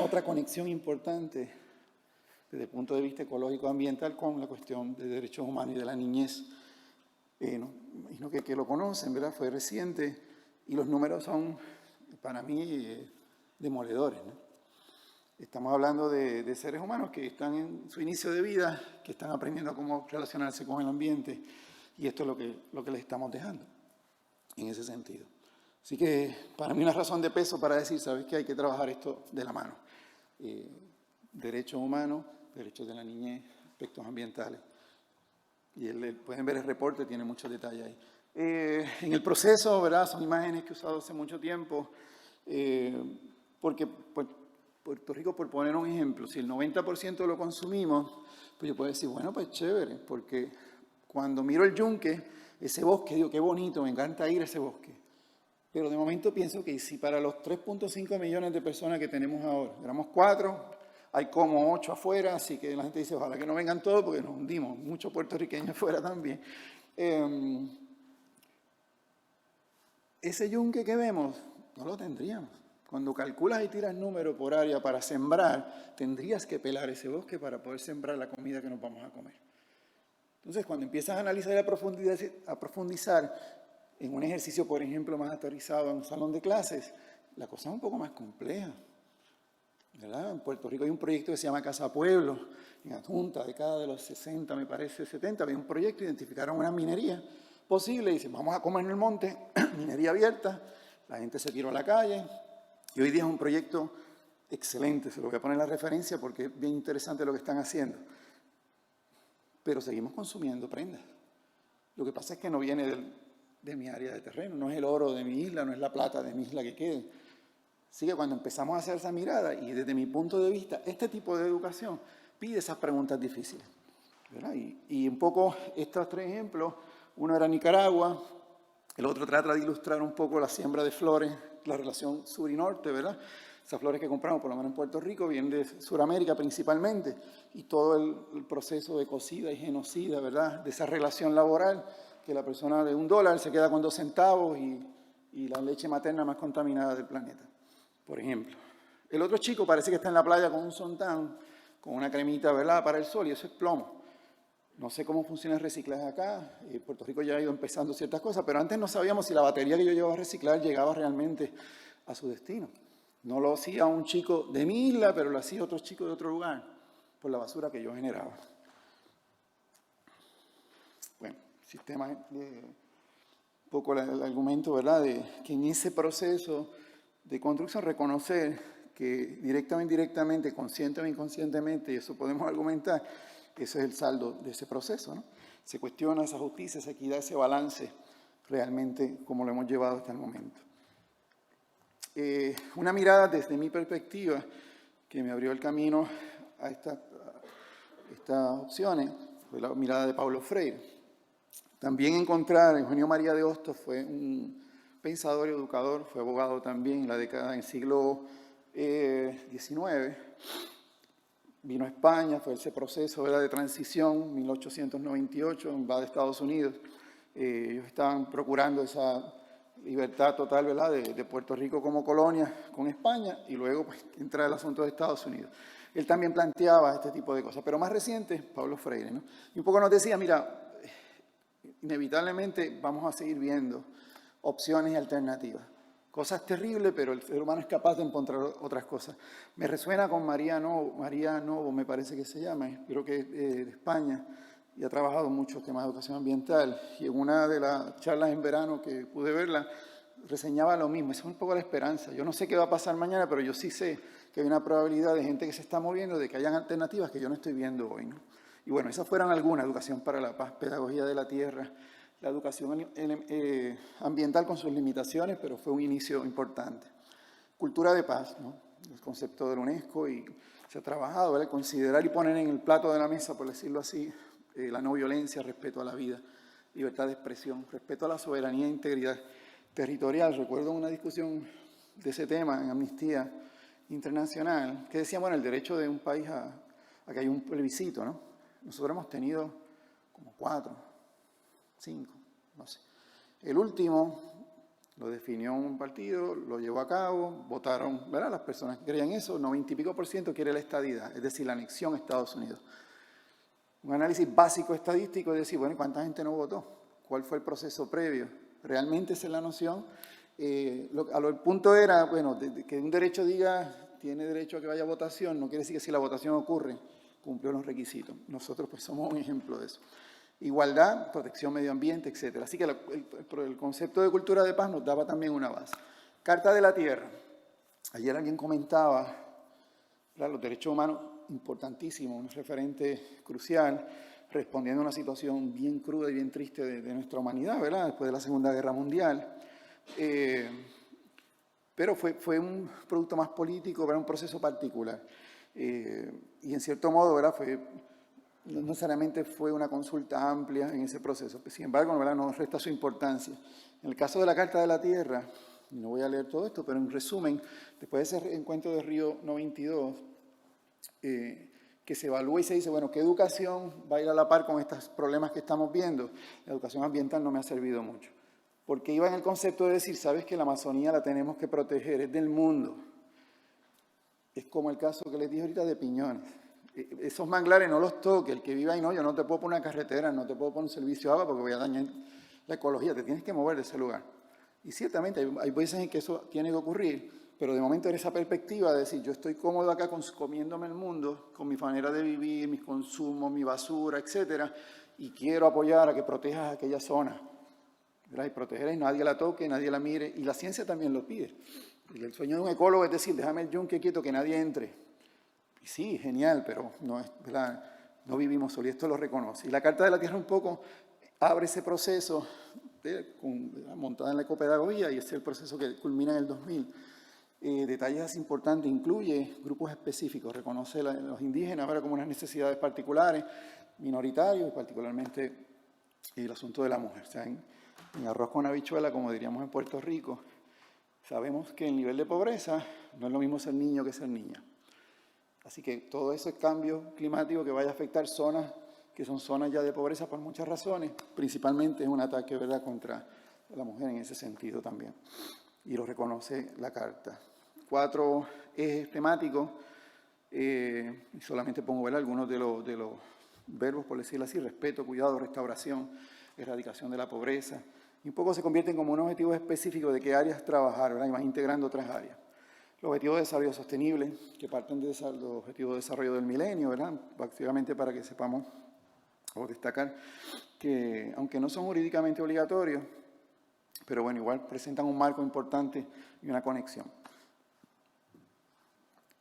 otra conexión importante desde el punto de vista ecológico ambiental con la cuestión de derechos humanos y de la niñez. Imagino que lo conocen, ¿verdad? Fue reciente y los números son, para mí, demoledores, ¿no? Estamos hablando de seres humanos que están en su inicio de vida, que están aprendiendo a cómo relacionarse con el ambiente y esto es lo que les estamos dejando en ese sentido. Así que para mí una razón de peso para decir, ¿sabes qué? Hay que trabajar esto de la mano. Derechos humanos, derechos de la niñez, aspectos ambientales. Y pueden ver el reporte, tiene muchos detalles ahí. En el proceso, ¿verdad? Son imágenes que he usado hace mucho tiempo, porque Puerto Rico, por poner un ejemplo, si el 90% lo consumimos, pues yo puedo decir, bueno, pues chévere, porque cuando miro el yunque, ese bosque, digo, qué bonito, me encanta ir a ese bosque. Pero de momento pienso que si para los 3.5 millones de personas que tenemos ahora, éramos 4, hay como 8 afuera, así que la gente dice, ojalá que no vengan todos porque nos hundimos, muchos puertorriqueños afuera también. Ese yunque que vemos, no lo tendríamos. Cuando calculas y tiras números por área para sembrar, tendrías que pelar ese bosque para poder sembrar la comida que nos vamos a comer. Entonces, cuando empiezas a analizar y a profundizar en un ejercicio, por ejemplo, más aterrizado en un salón de clases, la cosa es un poco más compleja, ¿verdad? En Puerto Rico hay un proyecto que se llama Casa Pueblo, en Adjunta, década de los 60, me parece, 70, había un proyecto, identificaron una minería posible, y dicen, vamos a comer en el monte, minería abierta, la gente se tiró a la calle, y hoy día es un proyecto excelente, se lo voy a poner la referencia porque es bien interesante lo que están haciendo. Pero seguimos consumiendo prendas. Lo que pasa es que no viene de mi área de terreno, no es el oro de mi isla, no es la plata de mi isla que quede. Así que cuando empezamos a hacer esa mirada, y desde mi punto de vista, este tipo de educación pide esas preguntas difíciles, ¿verdad? Y un poco estos 3 ejemplos, uno era Nicaragua, el otro trata de ilustrar un poco la siembra de flores, la relación sur y norte, ¿verdad? Esas flores que compramos, por lo menos en Puerto Rico, vienen de Sudamérica principalmente, y todo el proceso de cocida y genocida, ¿verdad? De esa relación laboral, que la persona de $1 se queda con 2 centavos y la leche materna más contaminada del planeta, por ejemplo. El otro chico parece que está en la playa con un sontán, con una cremita, ¿verdad?, para el sol, y eso es plomo. No sé cómo funciona el reciclaje acá, Puerto Rico ya ha ido empezando ciertas cosas, pero antes no sabíamos si la batería que yo llevaba a reciclar llegaba realmente a su destino. No lo hacía un chico de mi isla, pero lo hacía otro chico de otro lugar, por la basura que yo generaba. Bueno, un poco el argumento, ¿verdad?, de que en ese proceso de construcción reconocer que directa o indirectamente, consciente o inconscientemente, y eso podemos argumentar, ese es el saldo de ese proceso, ¿no? Se cuestiona esa justicia, esa equidad, ese balance realmente como lo hemos llevado hasta el momento. Una mirada desde mi perspectiva que me abrió el camino a estas opciones fue la mirada de Paulo Freire. También encontrar, Eugenio María de Hostos fue un pensador y educador, fue abogado también en la década del siglo XIX. Vino a España, fue ese proceso, ¿verdad?, de transición, 1898, va de Estados Unidos. Ellos estaban procurando esa libertad total, ¿verdad?, de Puerto Rico como colonia con España, y luego pues, entra el asunto de Estados Unidos. Él también planteaba este tipo de cosas, pero más reciente, Paulo Freire, ¿no? Y un poco nos decía, mira, inevitablemente vamos a seguir viendo opciones y alternativas. Cosas terribles, pero el ser humano es capaz de encontrar otras cosas. Me resuena con María Novo, me parece que se llama, creo que es de España, y ha trabajado muchos temas de educación ambiental. Y en una de las charlas en verano que pude verla, reseñaba lo mismo, esa es un poco la esperanza. Yo no sé qué va a pasar mañana, pero yo sí sé que hay una probabilidad de gente que se está moviendo, de que hayan alternativas que yo no estoy viendo hoy, ¿no? Y bueno, esas fueron algunas: educación para la paz, pedagogía de la tierra, la educación ambiental con sus limitaciones, pero fue un inicio importante. Cultura de paz, ¿no? El concepto de la UNESCO, y se ha trabajado, ¿verdad? Considerar y poner en el plato de la mesa, por decirlo así, la no violencia, respeto a la vida, libertad de expresión, respeto a la soberanía e integridad territorial. Recuerdo una discusión de ese tema en Amnistía Internacional, que decía, bueno, el derecho de un país a que haya un plebiscito, ¿no? Nosotros hemos tenido como 4, 5, no sé. El último lo definió un partido, lo llevó a cabo, votaron, ¿verdad? Las personas que creían eso, 90 y pico % quiere la estadidad, es decir, la anexión a Estados Unidos. Un análisis básico estadístico es decir, bueno, ¿cuánta gente no votó? ¿Cuál fue el proceso previo? ¿Realmente esa es la noción? El punto era, bueno, que un derecho diga, tiene derecho a que vaya a votación, no quiere decir que si la votación ocurre, cumplió los requisitos. Nosotros pues somos un ejemplo de eso. Igualdad, protección medio ambiente, etc. Así que el concepto de cultura de paz nos daba también una base. Carta de la Tierra. Ayer alguien comentaba, los derechos humanos, importantísimo, un referente crucial, respondiendo a una situación bien cruda y bien triste de nuestra humanidad, ¿verdad? Después de la Segunda Guerra Mundial. Pero fue un producto más político, ¿verdad? Un proceso particular. Y en cierto modo, ¿verdad? No necesariamente fue una consulta amplia en ese proceso. Sin embargo, ¿verdad? No resta su importancia. En el caso de la Carta de la Tierra, y no voy a leer todo esto, pero en resumen, después de ese encuentro de Río 92, que se evalúa y se dice, bueno, ¿qué educación va a ir a la par con estos problemas que estamos viendo? La educación ambiental no me ha servido mucho. Porque iba en el concepto de decir, sabes que la Amazonía la tenemos que proteger, es del mundo. Es como el caso que les dije ahorita de Piñones. Esos manglares no los toques, el que viva ahí no, yo no te puedo poner una carretera, no te puedo poner un servicio de agua porque voy a dañar la ecología, te tienes que mover de ese lugar. Y ciertamente hay veces en que eso tiene que ocurrir, pero de momento en esa perspectiva de decir, yo estoy cómodo acá comiéndome el mundo, con mi manera de vivir, mis consumos, mi basura, etcétera, y quiero apoyar a que protejas aquella zona, ¿verdad? Y protegerla y nadie la toque, nadie la mire, y la ciencia también lo pide. Y el sueño de un ecólogo es decir, déjame el yunque quieto, que nadie entre. Y sí, genial, pero no, ¿verdad? No vivimos solo, y esto lo reconoce. Y la Carta de la Tierra un poco abre ese proceso montada en la ecopedagogía, y ese es el proceso que culmina en el 2000. Detalles importantes, incluye grupos específicos, reconoce a los indígenas ahora como unas necesidades particulares, minoritarios, y particularmente el asunto de la mujer. O sea, en arroz con habichuela, como diríamos en Puerto Rico, sabemos que el nivel de pobreza no es lo mismo ser niño que ser niña. Así que todo ese cambio climático que vaya a afectar zonas que son zonas ya de pobreza por muchas razones, principalmente es un ataque, ¿verdad?, contra la mujer en ese sentido también. Y lo reconoce la Carta. 4 ejes temáticos, y solamente pongo, ¿verdad?, algunos de los verbos, por decirlo así: respeto, cuidado, restauración, erradicación de la pobreza. Y un poco se convierten como un objetivo específico de qué áreas trabajar, ¿verdad?, y van integrando otras áreas. Los objetivos de desarrollo sostenible, que parten de los objetivos de desarrollo del milenio, ¿verdad?, básicamente para que sepamos o destacar que, aunque no son jurídicamente obligatorios, pero bueno, igual presentan un marco importante y una conexión.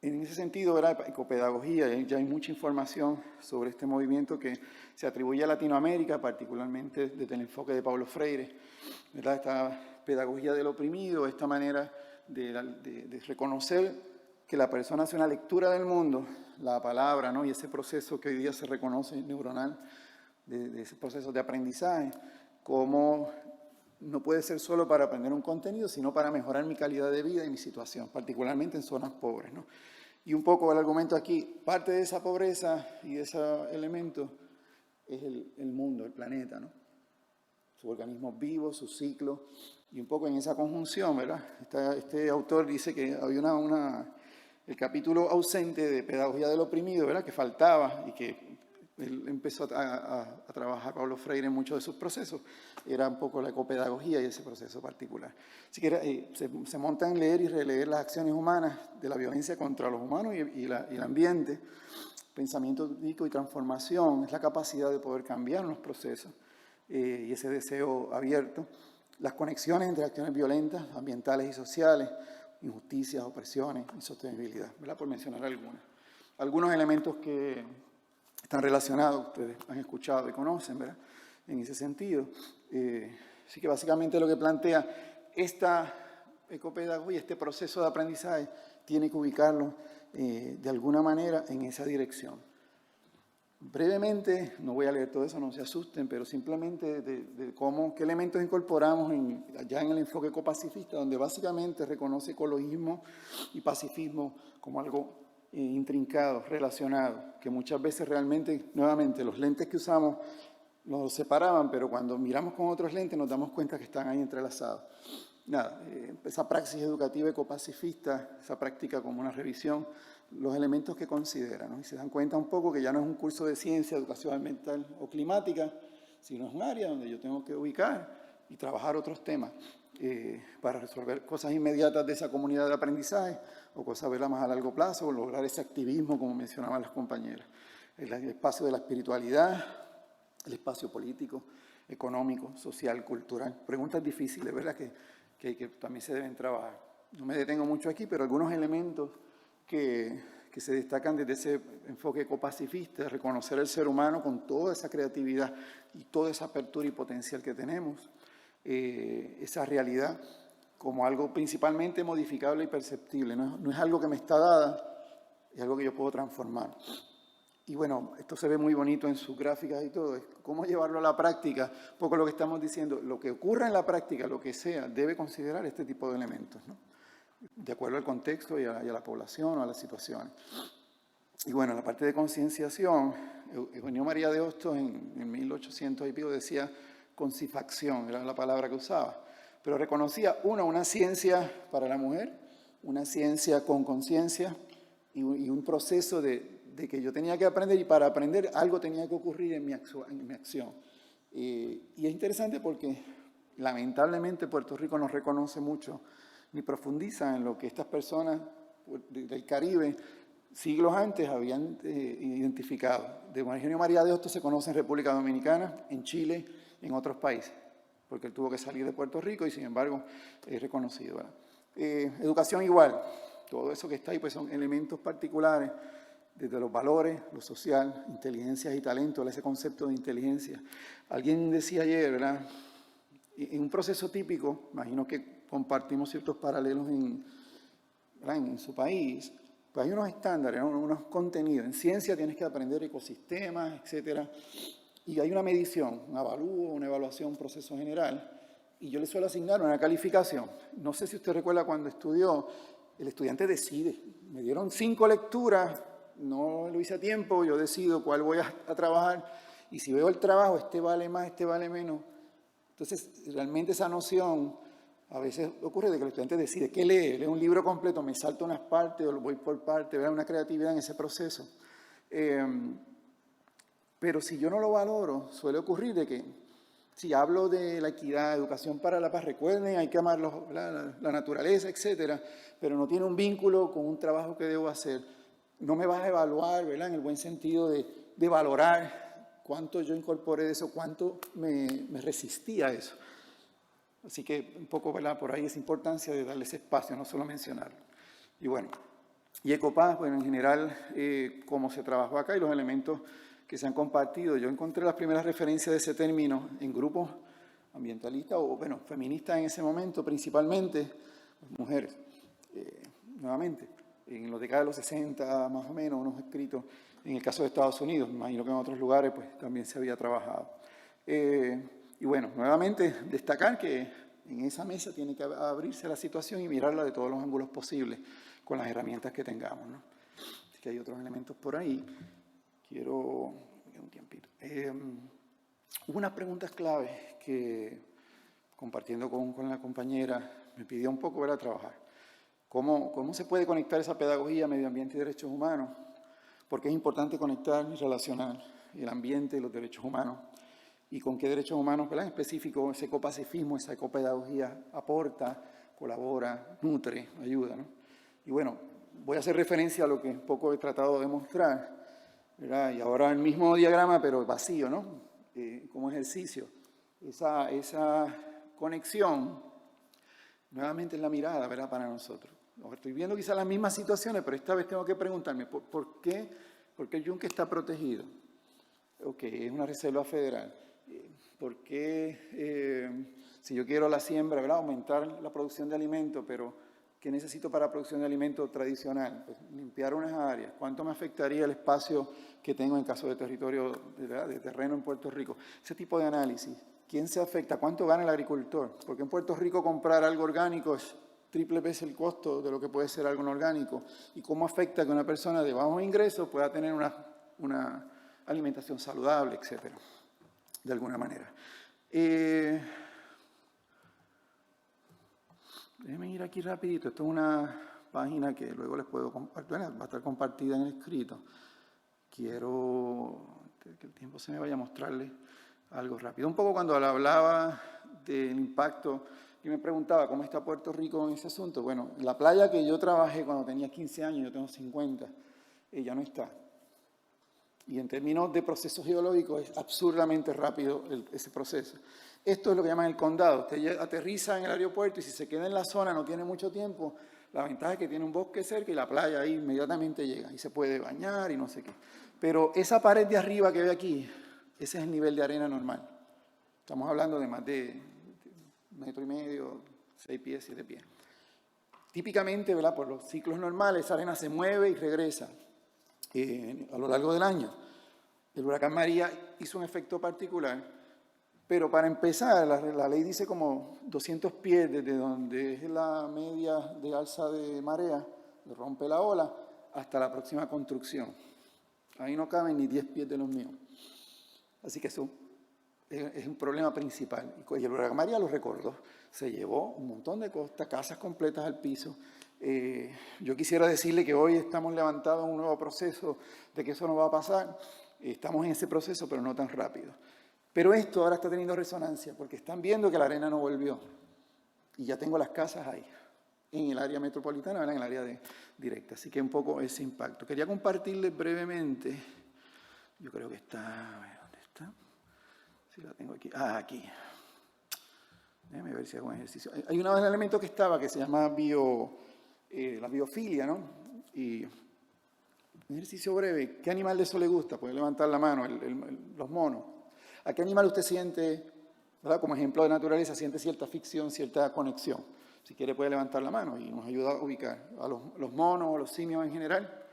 En ese sentido, ¿verdad?, ecopedagogía, ya hay mucha información sobre este movimiento que se atribuye a Latinoamérica, particularmente desde el enfoque de Paulo Freire, ¿verdad?, esta pedagogía del oprimido, esta manera de reconocer que la persona hace una lectura del mundo, la palabra, ¿no?, y ese proceso que hoy día se reconoce neuronal, de ese proceso de aprendizaje, como no puede ser solo para aprender un contenido, sino para mejorar mi calidad de vida y mi situación, particularmente en zonas pobres, ¿no? Y un poco el argumento aquí, parte de esa pobreza y de ese elemento es el mundo, el planeta, ¿no? Sus organismos vivos, sus ciclos, y un poco en esa conjunción, ¿verdad? Este autor dice que había el capítulo ausente de pedagogía del oprimido, ¿verdad?, que faltaba, y que él empezó a trabajar, Paulo Freire, en muchos de sus procesos, era un poco la ecopedagogía y ese proceso particular. Así que se monta en leer y releer las acciones humanas de la violencia contra los humanos y el ambiente. Pensamiento crítico y transformación es la capacidad de poder cambiar los procesos y ese deseo abierto. las conexiones entre acciones violentas, ambientales y sociales, injusticias, opresiones y sostenibilidad, ¿verdad? Por mencionar algunas. Algunos elementos que están relacionados, ustedes han escuchado y conocen, ¿verdad? En ese sentido. Así que básicamente lo que plantea esta ecopedagogía, este proceso de aprendizaje, tiene que ubicarlo de alguna manera en esa dirección. Brevemente, no voy a leer todo eso, no se asusten, pero simplemente de qué elementos incorporamos ya en el enfoque ecopacifista, donde básicamente reconoce ecologismo y pacifismo como algo intrincado, relacionado, que muchas veces realmente, nuevamente, los lentes que usamos los separaban, pero cuando miramos con otros lentes nos damos cuenta que están ahí entrelazados. Nada, esa praxis educativa ecopacifista, esa práctica como una revisión, los elementos que considera, ¿no? Y se dan cuenta un poco que ya no es un curso de ciencia, educación ambiental o climática, sino es un área donde yo tengo que ubicar y trabajar otros temas para resolver cosas inmediatas de esa comunidad de aprendizaje o cosas verlas más a largo plazo o lograr ese activismo, como mencionaban las compañeras. El espacio de la espiritualidad, el espacio político, económico, social, cultural. Preguntas difíciles, ¿verdad? Que también se deben trabajar. No me detengo mucho aquí, pero algunos elementos que se destacan desde ese enfoque ecopacifista, reconocer el ser humano con toda esa creatividad y toda esa apertura y potencial que tenemos, esa realidad como algo principalmente modificable y perceptible, no es algo que me está dada, es algo que yo puedo transformar. Y bueno, esto se ve muy bonito en sus gráficas y todo, es cómo llevarlo a la práctica, un poco lo que estamos diciendo, lo que ocurra en la práctica, lo que sea, debe considerar este tipo de elementos, ¿no? De acuerdo al contexto y a la población o a las situaciones. Y bueno, la parte de concienciación, Eugenio María de Hostos en 1800 y pico decía concifacción, era la palabra que usaba, pero reconocía una ciencia para la mujer, una ciencia con conciencia y un proceso de que yo tenía que aprender y para aprender algo tenía que ocurrir en mi acción. Y es interesante porque lamentablemente Puerto Rico no reconoce mucho ni profundiza en lo que estas personas del Caribe siglos antes habían identificado. De Eugenio María de Hostos se conoce en República Dominicana, en Chile, en otros países, porque él tuvo que salir de Puerto Rico y sin embargo es reconocido, ¿verdad? Educación igual, todo eso que está ahí pues son elementos particulares desde los valores, lo social, inteligencias y talento, ese concepto de inteligencia. Alguien decía ayer, ¿verdad? En un proceso típico, imagino que compartimos ciertos paralelos en su país, pues hay unos estándares, ¿no? Unos contenidos. En ciencia tienes que aprender ecosistemas, etcétera, y hay una medición, un avalúo, una evaluación, un proceso general, y yo le suelo asignar una calificación. No sé si usted recuerda cuando estudió, el estudiante decide. Me dieron 5 lecturas, no lo hice a tiempo, yo decido cuál voy a trabajar, y si veo el trabajo, este vale más, este vale menos. Entonces, realmente esa noción a veces ocurre de que el estudiante decide qué lee. Lee un libro completo, me salto unas partes o lo voy por partes, veo una creatividad en ese proceso. Pero si yo no lo valoro, suele ocurrir de que si hablo de la equidad, educación para la paz, recuerden, hay que amar la naturaleza, etcétera, pero no tiene un vínculo con un trabajo que debo hacer. No me vas a evaluar, ¿verdad? En el buen sentido de valorar cuánto yo incorporé de eso, cuánto me resistí a eso. Así que un poco, ¿verdad? Por ahí esa importancia de darle ese espacio, no solo mencionarlo. Y bueno, y Ecopaz, bueno, en general, cómo se trabajó acá y los elementos que se han compartido. Yo encontré las primeras referencias de ese término en grupos ambientalistas o, bueno, feministas en ese momento, principalmente mujeres. Nuevamente, en los décadas de los 60, más o menos, unos escritos en el caso de Estados Unidos. Me imagino que en otros lugares pues también se había trabajado. Y bueno, nuevamente destacar que en esa mesa tiene que abrirse la situación y mirarla de todos los ángulos posibles con las herramientas que tengamos, ¿no? Así que hay otros elementos por ahí. Quiero un tiempito. Hubo unas preguntas claves que, compartiendo con la compañera, me pidió un poco, ¿verdad?, trabajar. ¿Cómo se puede conectar esa pedagogía, medio ambiente y derechos humanos? Porque es importante conectar y relacionar el ambiente y los derechos humanos. Y con qué derechos humanos, ¿verdad?, en específico, ese ecopacifismo, esa ecopedagogía aporta, colabora, nutre, ayuda, ¿no? Y bueno, voy a hacer referencia a lo que un poco he tratado de mostrar, ¿verdad? Y ahora el mismo diagrama, pero vacío, ¿no? Como ejercicio. Esa conexión, nuevamente es la mirada, ¿verdad?, para nosotros. Estoy viendo quizás las mismas situaciones, pero esta vez tengo que preguntarme, ¿por qué el yunque está protegido? Ok, es una reserva federal. ¿Por qué, si yo quiero la siembra, ¿verdad?, aumentar la producción de alimentos, pero ¿qué necesito para la producción de alimentos tradicional? Pues limpiar unas áreas. ¿Cuánto me afectaría el espacio que tengo en caso de territorio, ¿verdad?, de terreno en Puerto Rico? Ese tipo de análisis. ¿Quién se afecta? ¿Cuánto gana el agricultor? Porque en Puerto Rico comprar algo orgánico es triple vez el costo de lo que puede ser algo no orgánico. ¿Y cómo afecta que una persona de bajos ingresos pueda tener una alimentación saludable, etcétera? De alguna manera. Déjenme ir aquí rapidito. Esto es una página que luego les puedo compartir. Va a estar compartida en el escrito. Quiero que el tiempo se me vaya a mostrarles algo rápido. Un poco cuando hablaba del impacto, y me preguntaba cómo está Puerto Rico en ese asunto. Bueno, la playa que yo trabajé cuando tenía 15 años, yo tengo 50, ya no está. Y en términos de procesos geológicos es absurdamente rápido ese proceso. Esto es lo que llaman el condado. Usted aterriza en el aeropuerto y si se queda en la zona no tiene mucho tiempo, la ventaja es que tiene un bosque cerca y la playa ahí inmediatamente llega y se puede bañar y no sé qué. Pero esa pared de arriba que ve aquí, ese es el nivel de arena normal. Estamos hablando de más de 1,5 metros, 6 pies, 7 pies. Típicamente, ¿verdad?, por los ciclos normales, esa arena se mueve y regresa a lo largo del año. El huracán María hizo un efecto particular, pero para empezar, la ley dice como 200 pies desde donde es la media de alza de marea, que rompe la ola, hasta la próxima construcción. Ahí no caben ni 10 pies de los míos. Así que eso es un problema principal. Y el huracán María lo recordó. Se llevó un montón de costas, casas completas al piso. Yo quisiera decirle que hoy estamos levantados en un nuevo proceso de que eso no va a pasar. Estamos en ese proceso, pero no tan rápido. Pero esto ahora está teniendo resonancia, porque están viendo que la arena no volvió. Y ya tengo las casas ahí, en el área metropolitana, ¿verdad?, en el área directa. Así que un poco ese impacto. Quería compartirles brevemente, yo creo que está, a ver, ¿dónde está? Sí, la tengo aquí. Aquí. Déjame ver si hago un ejercicio. Hay un elemento que estaba que se llama la biofilia, ¿no? Y un ejercicio breve. ¿Qué animal de eso le gusta? Puede levantar la mano, los monos. ¿A qué animal usted siente, ¿verdad?, como ejemplo de naturaleza, siente cierta ficción, cierta conexión? Si quiere puede levantar la mano y nos ayuda a ubicar. A los monos o los simios en general,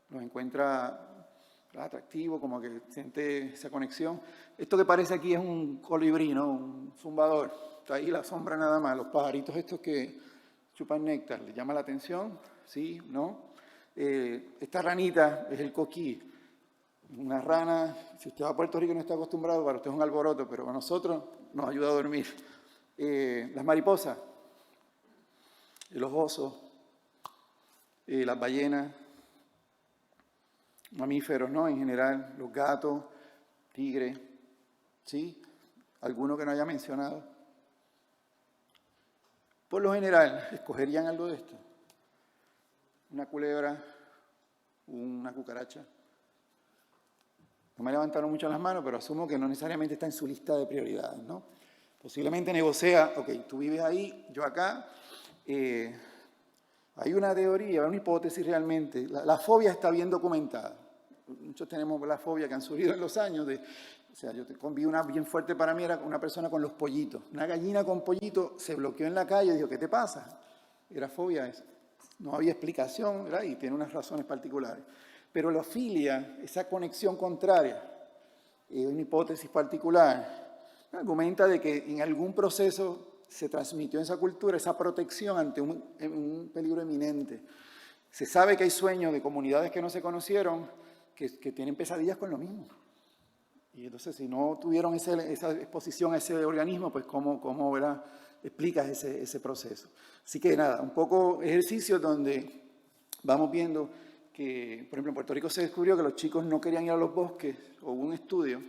los encuentra atractivo, como que siente esa conexión. Esto que parece aquí es un colibrí, ¿no?, un zumbador. Está ahí la sombra nada más. Los pajaritos estos que chupan néctar, ¿les llama la atención? ¿Sí? ¿No? Esta ranita es el coquí. Una rana, si usted va a Puerto Rico y no está acostumbrado, para usted es un alboroto, pero a nosotros nos ayuda a dormir. Las mariposas, los osos, las ballenas, mamíferos, ¿no?, en general, los gatos, tigres, ¿sí? ¿Alguno que no haya mencionado? Por lo general, ¿escogerían algo de esto? ¿Una culebra? ¿Una cucaracha? No me levantaron mucho las manos, pero asumo que no necesariamente está en su lista de prioridades, ¿no? Posiblemente negocia, ok, tú vives ahí, yo acá. Hay una teoría, una hipótesis realmente. La fobia está bien documentada. Muchos tenemos la fobia que han surgido en los años. O sea, yo conviví una bien fuerte para mí, era una persona con los pollitos. Una gallina con pollito se bloqueó en la calle y dijo, ¿qué te pasa? Era fobia eso. No había explicación, ¿verdad? Y tiene unas razones particulares. Pero la filia, esa conexión contraria, una hipótesis particular, argumenta de que en algún proceso se transmitió en esa cultura esa protección ante un peligro eminente. Se sabe que hay sueños de comunidades que no se conocieron que tienen pesadillas con lo mismo. Y entonces, si no tuvieron esa exposición a ese organismo, pues ¿cómo ¿verdad?, explicas ese proceso? Así que nada, un poco ejercicios donde vamos viendo que, por ejemplo, en Puerto Rico se descubrió que los chicos no querían ir a los bosques, o hubo un estudio,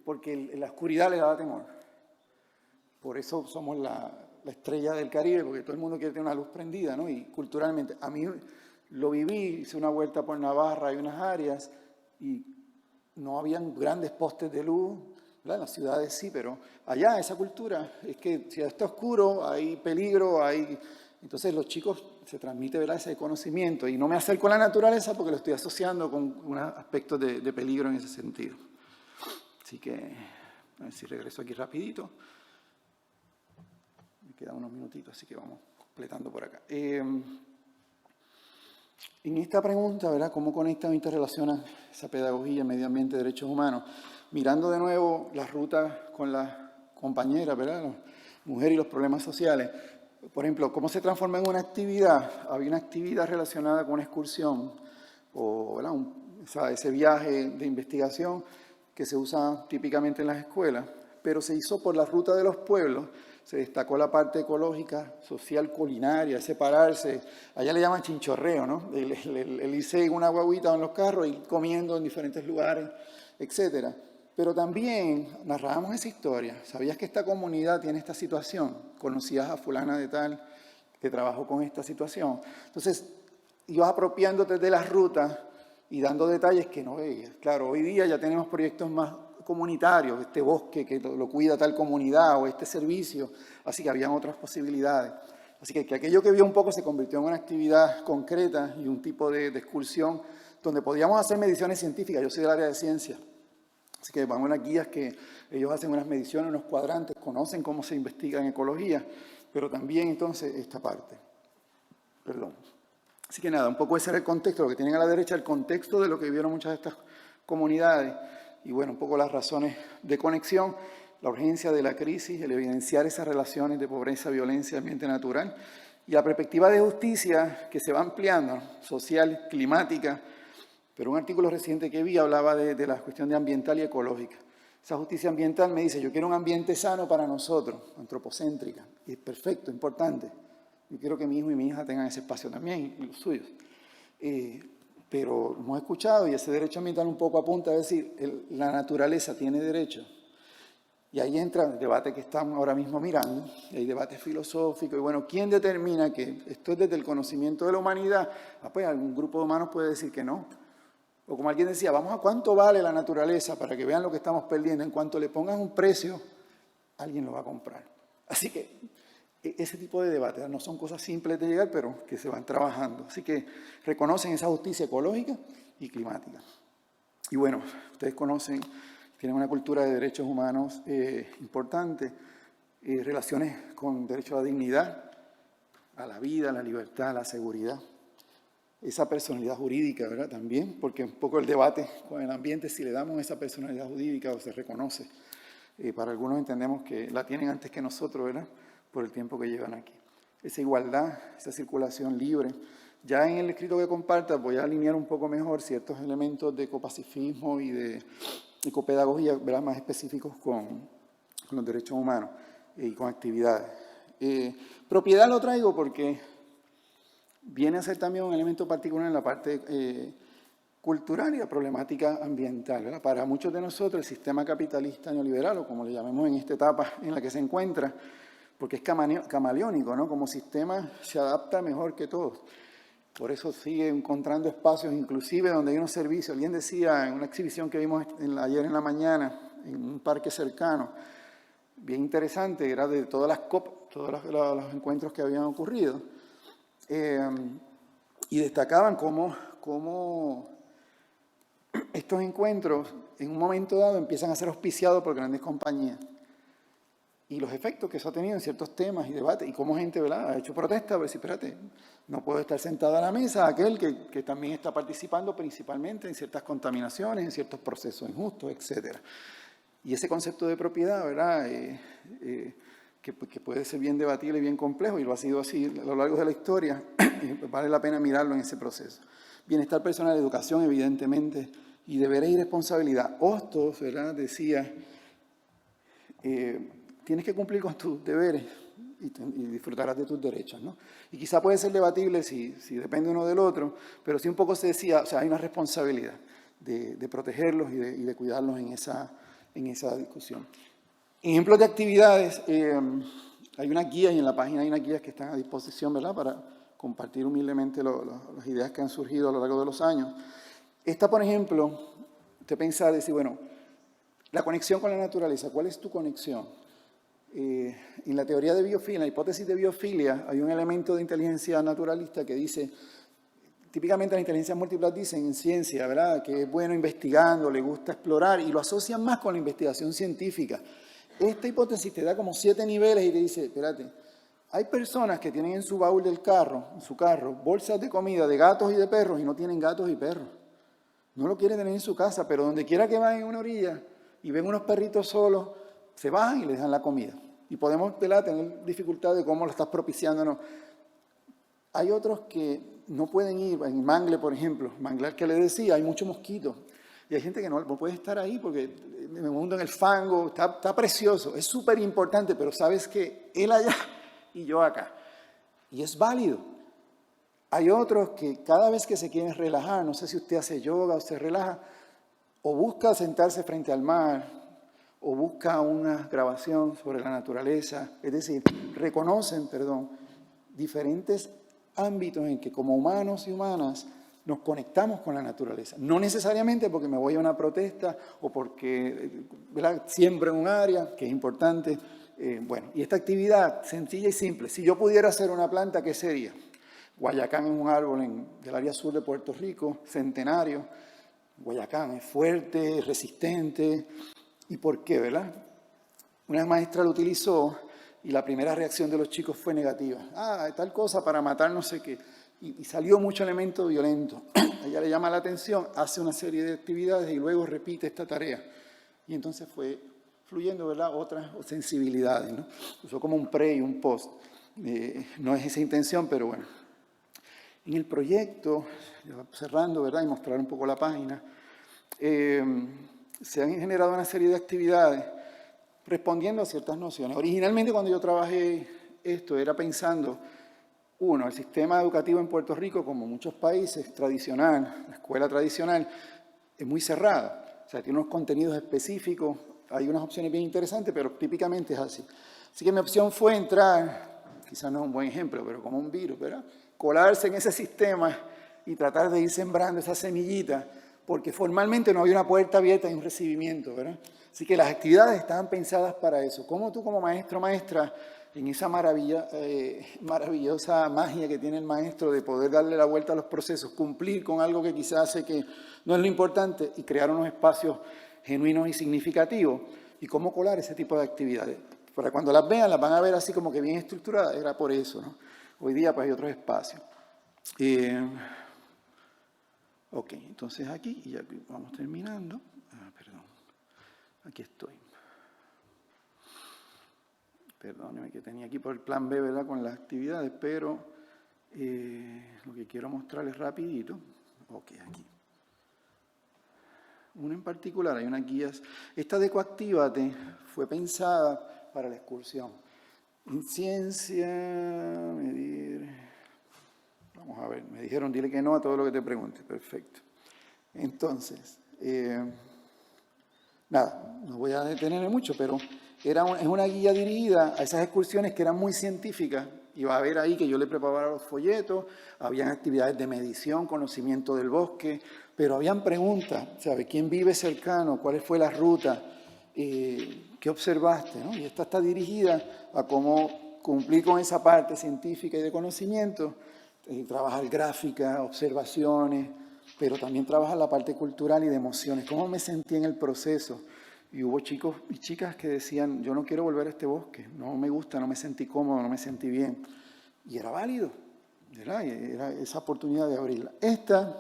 porque la oscuridad les daba temor. Por eso somos la estrella del Caribe, porque todo el mundo quiere tener una luz prendida, ¿no? Y culturalmente, a mí lo viví, hice una vuelta por Navarra y unas áreas, y no habían grandes postes de luz, ¿verdad? En las ciudades sí, pero allá esa cultura es que si está oscuro, hay peligro, entonces los chicos se transmite, ¿verdad?, ese conocimiento. Y no me acerco a la naturaleza porque lo estoy asociando con unos aspectos de peligro en ese sentido. Así que, a ver si regreso aquí rapidito. Me quedan unos minutitos, así que vamos completando por acá. En esta pregunta, ¿verdad?, ¿cómo conecta o interrelaciona esa pedagogía, medio ambiente, derechos humanos? Mirando de nuevo las rutas con las compañeras, ¿verdad?, las mujeres y los problemas sociales. Por ejemplo, ¿cómo se transforma en una actividad? Había una actividad relacionada con una excursión o, ¿verdad?, ese viaje de investigación que se usa típicamente en las escuelas, pero se hizo por la ruta de los pueblos. Se destacó la parte ecológica, social, culinaria, separarse. Allá le llaman chinchorreo, ¿no? El irse en una guaguita o en los carros y comiendo en diferentes lugares, etcétera. Pero también narrábamos esa historia. ¿Sabías que esta comunidad tiene esta situación? ¿Conocías a fulana de tal que trabajó con esta situación? Entonces, ibas apropiándote de las rutas y dando detalles que no veías. Claro, hoy día ya tenemos proyectos más comunitarios, este bosque que lo cuida tal comunidad o este servicio, así que habían otras posibilidades. Así que aquello que vio un poco se convirtió en una actividad concreta y un tipo de excursión donde podíamos hacer mediciones científicas. Yo soy del área de ciencia, así que van unas guías que ellos hacen unas mediciones, unos cuadrantes, conocen cómo se investiga en ecología, pero también entonces esta parte. Perdón. Así que nada, un poco ese era el contexto, lo que tienen a la derecha, el contexto de lo que vivieron muchas de estas comunidades. Y bueno, un poco las razones de conexión, la urgencia de la crisis, el evidenciar esas relaciones de pobreza, violencia, ambiente natural, y la perspectiva de justicia que se va ampliando, social, climática, pero un artículo reciente que vi hablaba de la cuestión de ambiental y ecológica. Esa justicia ambiental me dice, yo quiero un ambiente sano para nosotros, antropocéntrica, y es perfecto, importante. Yo quiero que mi hijo y mi hija tengan ese espacio también, y los suyos. Pero hemos escuchado, y ese derecho ambiental un poco apunta a decir, la naturaleza tiene derecho. Y ahí entra el debate que estamos ahora mismo mirando, hay debate filosófico, y bueno, ¿quién determina que esto es desde el conocimiento de la humanidad? Pues algún grupo de humanos puede decir que no. O como alguien decía, vamos a cuánto vale la naturaleza para que vean lo que estamos perdiendo. En cuanto le pongan un precio, alguien lo va a comprar. Así que ese tipo de debates no son cosas simples de llegar, pero que se van trabajando. Así que reconocen esa justicia ecológica y climática. Y bueno, ustedes conocen, tienen una cultura de derechos humanos importante, relaciones con derecho a la dignidad, a la vida, a la libertad, a la seguridad. Esa personalidad jurídica, ¿verdad? También, porque un poco el debate con el ambiente, si le damos esa personalidad jurídica o se reconoce. Para algunos entendemos que la tienen antes que nosotros, ¿verdad?, por el tiempo que llevan aquí. Esa igualdad, esa circulación libre. Ya en el escrito que comparta voy a alinear un poco mejor ciertos elementos de ecopacifismo y de ecopedagogía, ¿verdad?, más específicos con los derechos humanos y con actividades. Propiedad lo traigo porque viene a ser también un elemento particular en la parte cultural y la problemática ambiental, ¿verdad? Para muchos de nosotros el sistema capitalista neoliberal, o como le llamemos en esta etapa en la que se encuentra, porque es camaleónico, ¿no? Como sistema se adapta mejor que todos. Por eso sigue encontrando espacios, inclusive donde hay unos servicios. Alguien decía en una exhibición que vimos ayer en la mañana, en un parque cercano, bien interesante, era de todas las COP, todos los encuentros que habían ocurrido, y destacaban cómo estos encuentros en un momento dado empiezan a ser auspiciados por grandes compañías. Y los efectos que eso ha tenido en ciertos temas y debates, y cómo gente, ¿verdad?, ha hecho protesta, a ver si, espérate, no puedo estar sentado a la mesa, aquel que también está participando principalmente en ciertas contaminaciones, en ciertos procesos injustos, etc. Y ese concepto de propiedad, ¿verdad?, que puede ser bien debatible y bien complejo, y lo ha sido así a lo largo de la historia, vale la pena mirarlo en ese proceso. Bienestar personal, educación, evidentemente, y deberes y responsabilidad. Hostos, ¿verdad?, decía, tienes que cumplir con tus deberes y disfrutarás de tus derechos, ¿no? Y quizá puede ser debatible si depende uno del otro, pero sí un poco se decía, o sea, hay una responsabilidad de protegerlos y de cuidarlos en esa discusión. Ejemplos de actividades, hay unas guías y en la página hay unas guías que están a disposición, ¿verdad?, para compartir humildemente las ideas que han surgido a lo largo de los años. Esta, por ejemplo, usted pensar, decir, bueno, La conexión con la naturaleza, ¿cuál es tu conexión? En la teoría de biofilia, en la hipótesis de biofilia, hay un elemento de inteligencia naturalista que dice, típicamente las inteligencias múltiples dicen en ciencia, ¿verdad?, que es bueno investigando, le gusta explorar, y lo asocian más con la investigación científica. Esta hipótesis te da como 7 niveles y te dice, espérate, hay personas que tienen en su baúl del carro, en su carro, bolsas de comida de gatos y de perros y no tienen gatos y perros. No lo quieren tener en su casa, pero donde quiera que van en una orilla y ven unos perritos solos, se bajan y les dan la comida. Y podemos, ¿verdad?, tener dificultad de cómo lo estás propiciando o no. Hay otros que no pueden ir, en Mangle, por ejemplo, manglar que le decía, hay muchos mosquitos. Y hay gente que no puede estar ahí porque me hundo en el fango, está precioso, es súper importante, pero sabes que él allá y yo acá. Y es válido. Hay otros que cada vez que se quieren relajar, no sé si usted hace yoga o se relaja, o busca sentarse frente al mar, o busca una grabación sobre la naturaleza, es decir, reconocen, diferentes ámbitos en que como humanos y humanas nos conectamos con la naturaleza. No necesariamente porque me voy a una protesta o porque, ¿verdad?, siembro en un área, que es importante. Bueno, y esta actividad sencilla y simple, si yo pudiera hacer una planta, ¿qué sería? Guayacán es un árbol del área sur de Puerto Rico, centenario. Guayacán es fuerte, resistente. ¿Y por qué, verdad? Una maestra lo utilizó y la primera reacción de los chicos fue negativa. Tal cosa para matar no sé qué. Y salió mucho elemento violento. A ella le llama la atención, hace una serie de actividades y luego repite esta tarea. Y entonces fue fluyendo, ¿verdad?, otras sensibilidades, ¿no? Usó como un pre y un post. No es esa intención, pero bueno. En el proyecto, cerrando, ¿verdad?, y mostrar un poco la página, se han generado una serie de actividades respondiendo a ciertas nociones. Originalmente, cuando yo trabajé esto, era pensando, el sistema educativo en Puerto Rico, como muchos países, tradicional, la escuela tradicional, es muy cerrada. O sea, tiene unos contenidos específicos, hay unas opciones bien interesantes, pero típicamente es así. Así que mi opción fue entrar, quizás no es un buen ejemplo, pero como un virus, ¿verdad?, colarse en ese sistema y tratar de ir sembrando esa semillita, porque formalmente no había una puerta abierta y un recibimiento, ¿verdad? Así que las actividades estaban pensadas para eso. ¿Cómo tú como maestro o maestra, en esa maravillosa magia que tiene el maestro de poder darle la vuelta a los procesos, cumplir con algo que quizás hace que no es lo importante y crear unos espacios genuinos y significativos? ¿Y cómo colar ese tipo de actividades? Para cuando las vean, las van a ver así como que bien estructuradas. Era por eso, ¿no? Hoy día pues hay otros espacios. Ok, entonces aquí, y ya vamos terminando. Perdón, aquí estoy. Perdóneme que tenía aquí por el plan B, ¿verdad?, con las actividades, pero lo que quiero mostrarles rapidito. Ok, aquí. Una en particular, hay unas guías. Esta de Coactívate fue pensada para la excursión. En ciencia, medir... Vamos a ver, me dijeron, dile que no a todo lo que te pregunte. Perfecto. Entonces, nada, no voy a detenerme mucho, pero es una guía dirigida a esas excursiones que eran muy científicas. Y va a ver ahí que yo le preparaba los folletos, habían actividades de medición, conocimiento del bosque, pero habían preguntas, ¿sabes? ¿Quién vive cercano? ¿Cuál fue la ruta? ¿Qué observaste? ¿No? Y esta está dirigida a cómo cumplir con esa parte científica y de conocimiento, trabajar gráfica, observaciones, pero también trabajar la parte cultural y de emociones. ¿Cómo me sentí en el proceso? Y hubo chicos y chicas que decían, yo no quiero volver a este bosque, no me gusta, no me sentí cómodo, no me sentí bien. Y era válido, ¿verdad? Y era esa oportunidad de abrirla. Esta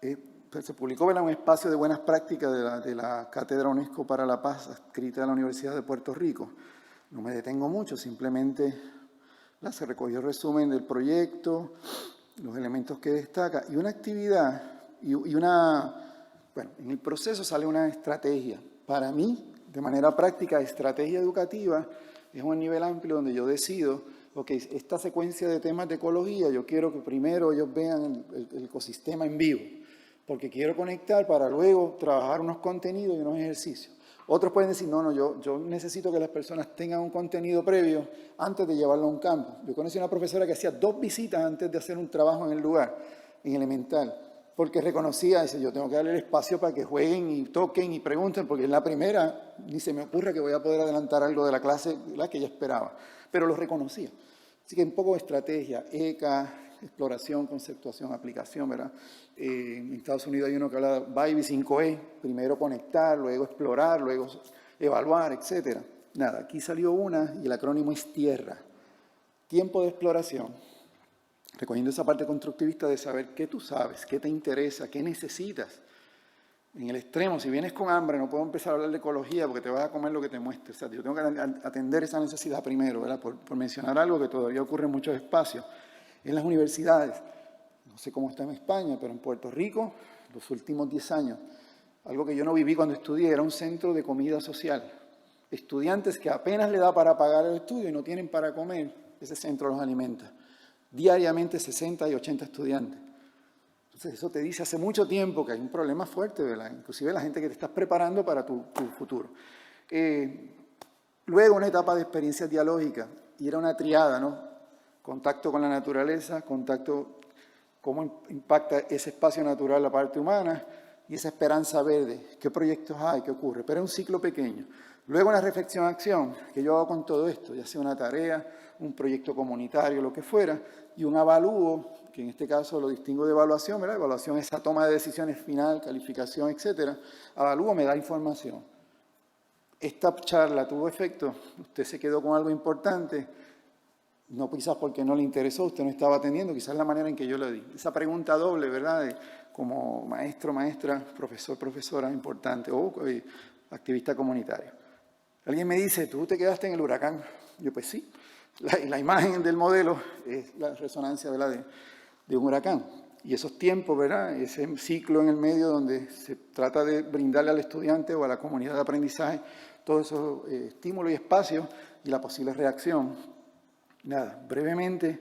se publicó en un espacio de buenas prácticas de la Cátedra UNESCO para la Paz, adscrita a la Universidad de Puerto Rico. No me detengo mucho, simplemente se recogió el resumen del proyecto, los elementos que destaca, y una actividad, bueno, en el proceso sale una estrategia. Para mí, de manera práctica, estrategia educativa es un nivel amplio donde yo decido, ok, esta secuencia de temas de ecología, yo quiero que primero ellos vean el ecosistema en vivo, porque quiero conectar para luego trabajar unos contenidos y unos ejercicios. Otros pueden decir, no, yo necesito que las personas tengan un contenido previo antes de llevarlo a un campo. Yo conocí una profesora que hacía 2 visitas antes de hacer un trabajo en el lugar, en elemental. porque reconocía, dice, yo tengo que darle el espacio para que jueguen y toquen y pregunten, porque en la primera ni se me ocurre que voy a poder adelantar algo de la clase, ¿verdad?, que ella esperaba, pero lo reconocía. Así que un poco de estrategia, ECA, exploración, conceptuación, aplicación, ¿verdad? En Estados Unidos hay uno que habla de BIBI 5E, primero conectar, luego explorar, luego evaluar, etc. Nada, aquí salió una y el acrónimo es TIERRA, tiempo de exploración, recogiendo esa parte constructivista de saber qué tú sabes, qué te interesa, qué necesitas. En el extremo, si vienes con hambre, no puedo empezar a hablar de ecología porque te vas a comer lo que te muestre. O sea, yo tengo que atender esa necesidad primero, ¿verdad? Por mencionar algo que todavía ocurre en muchos espacios. En las universidades, no sé cómo está en España, pero en Puerto Rico, los últimos 10 años, algo que yo no viví cuando estudié, era un centro de comida social. Estudiantes que apenas le da para pagar el estudio y no tienen para comer, ese centro los alimenta. Diariamente 60 y 80 estudiantes. Entonces eso te dice hace mucho tiempo que hay un problema fuerte, ¿verdad? Inclusive la gente que te estás preparando para tu futuro. Luego una etapa de experiencia dialógica, y era una triada, ¿no? Contacto con la naturaleza, contacto, cómo impacta ese espacio natural la parte humana, y esa esperanza verde, qué proyectos hay, qué ocurre. Pero es un ciclo pequeño. Luego una reflexión-acción, que yo hago con todo esto, ya sea una tarea, un proyecto comunitario, lo que fuera, y un avalúo, que en este caso lo distingo de evaluación, ¿verdad? Evaluación es esa toma de decisiones final, calificación, etc. Avalúo me da información. Esta charla tuvo efecto, usted se quedó con algo importante, no quizás porque no le interesó, usted no estaba atendiendo, quizás la manera en que yo le di. Esa pregunta doble, ¿verdad? Como maestro, maestra, profesor, profesora, importante, o activista comunitario. Alguien me dice, ¿tú te quedaste en el huracán? Yo, pues sí. La imagen del modelo es la resonancia, ¿verdad?, de un huracán. Y esos tiempos, ¿verdad?, ese ciclo en el medio donde se trata de brindarle al estudiante o a la comunidad de aprendizaje todos esos estímulos y espacios y la posible reacción. Nada, brevemente,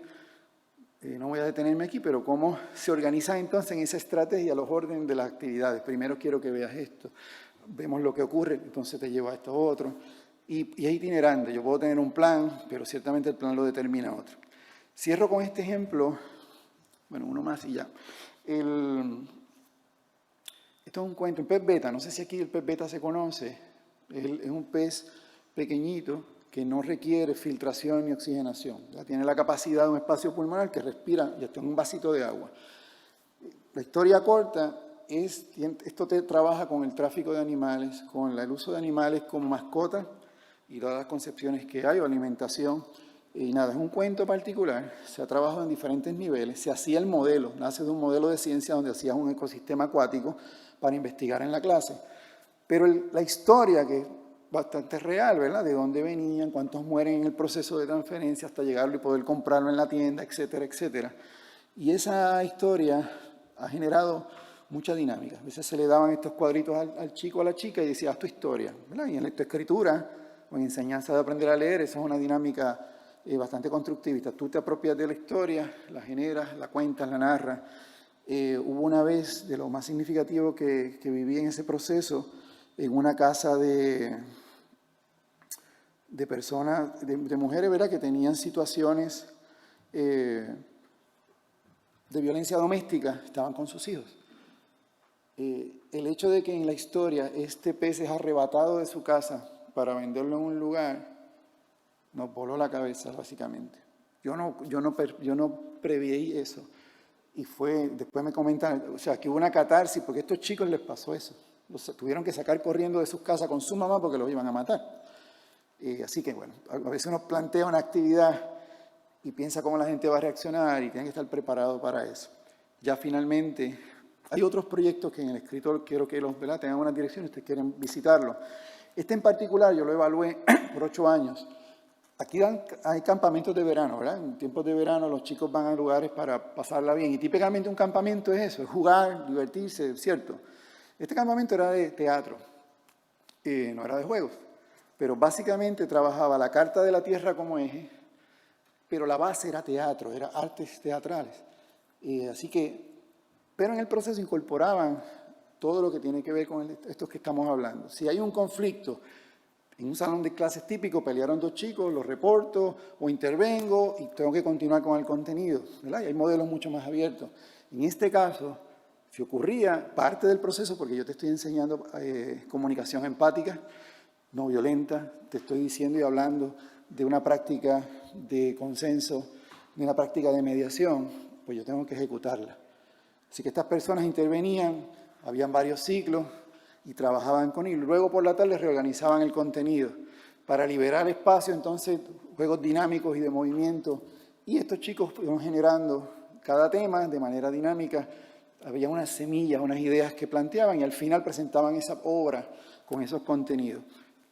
no voy a detenerme aquí, pero cómo se organizan entonces en esa estrategia los órdenes de las actividades. Primero quiero que veas esto, vemos lo que ocurre, entonces te llevo a esto otro. Y es itinerante, yo puedo tener un plan, pero ciertamente el plan lo determina otro. Cierro con este ejemplo, bueno, uno más y ya. Esto es un cuento, un pez beta, no sé si aquí el pez beta se conoce, es un pez pequeñito que no requiere filtración ni oxigenación. Ya tiene la capacidad de un espacio pulmonar que respira y hasta un vasito de agua. La historia corta es, esto te trabaja con el tráfico de animales, con el uso de animales como mascotas y todas las concepciones que hay o alimentación. Y nada, es un cuento particular, se ha trabajado en diferentes niveles, se hacía el modelo, nace de un modelo de ciencia donde hacías un ecosistema acuático para investigar en la clase. Pero la historia, que es bastante real, ¿verdad?, de dónde venían, cuántos mueren en el proceso de transferencia hasta llegarlo y poder comprarlo en la tienda, etcétera, etcétera. Y esa historia ha generado mucha dinámica. A veces se le daban estos cuadritos al chico o a la chica y decía, haz tu historia, ¿verdad? Y en lectoescritura o en enseñanza de aprender a leer, esa es una dinámica bastante constructivista. Tú te apropias de la historia, la generas, la cuentas, la narras. Hubo una vez, de lo más significativo que viví en ese proceso, en una casa de personas, de mujeres, ¿verdad?, que tenían situaciones de violencia doméstica, estaban con sus hijos. El hecho de que en la historia este pez es arrebatado de su casa para venderlo en un lugar, nos voló la cabeza, básicamente. Yo no preví eso. Y después me comentaron, o sea, que hubo una catarsis, porque a estos chicos les pasó eso. Los tuvieron que sacar corriendo de sus casas con su mamá porque los iban a matar. Así que, bueno, a veces uno plantea una actividad y piensa cómo la gente va a reaccionar y tiene que estar preparado para eso. Ya finalmente, hay otros proyectos que en el escritor quiero que los, ¿verdad?, tengan una dirección y ustedes quieren visitarlo. Este en particular yo lo evalué por 8 años. Aquí hay campamentos de verano, ¿verdad? En tiempos de verano los chicos van a lugares para pasarla bien. Y típicamente un campamento es eso, es jugar, divertirse, ¿cierto? Este campamento era de teatro, no era de juegos. Pero básicamente trabajaba la Carta de la Tierra como eje, pero la base era teatro, era artes teatrales. Así que, pero en el proceso incorporaban todo lo que tiene que ver con estos que estamos hablando. Si hay un conflicto, en un salón de clases típico pelearon 2 chicos, los reporto o intervengo y tengo que continuar con el contenido, ¿verdad? Y hay modelos mucho más abiertos. En este caso, Si ocurría parte del proceso, porque yo te estoy enseñando comunicación empática, no violenta, te estoy diciendo y hablando de una práctica de consenso, de una práctica de mediación, pues yo tengo que ejecutarla. Así que estas personas intervenían, habían varios ciclos y trabajaban con ellos. Luego por la tarde reorganizaban el contenido para liberar espacio, entonces juegos dinámicos y de movimiento. Y estos chicos fueron generando cada tema de manera dinámica. Había unas semillas, unas ideas que planteaban y al final presentaban esa obra con esos contenidos.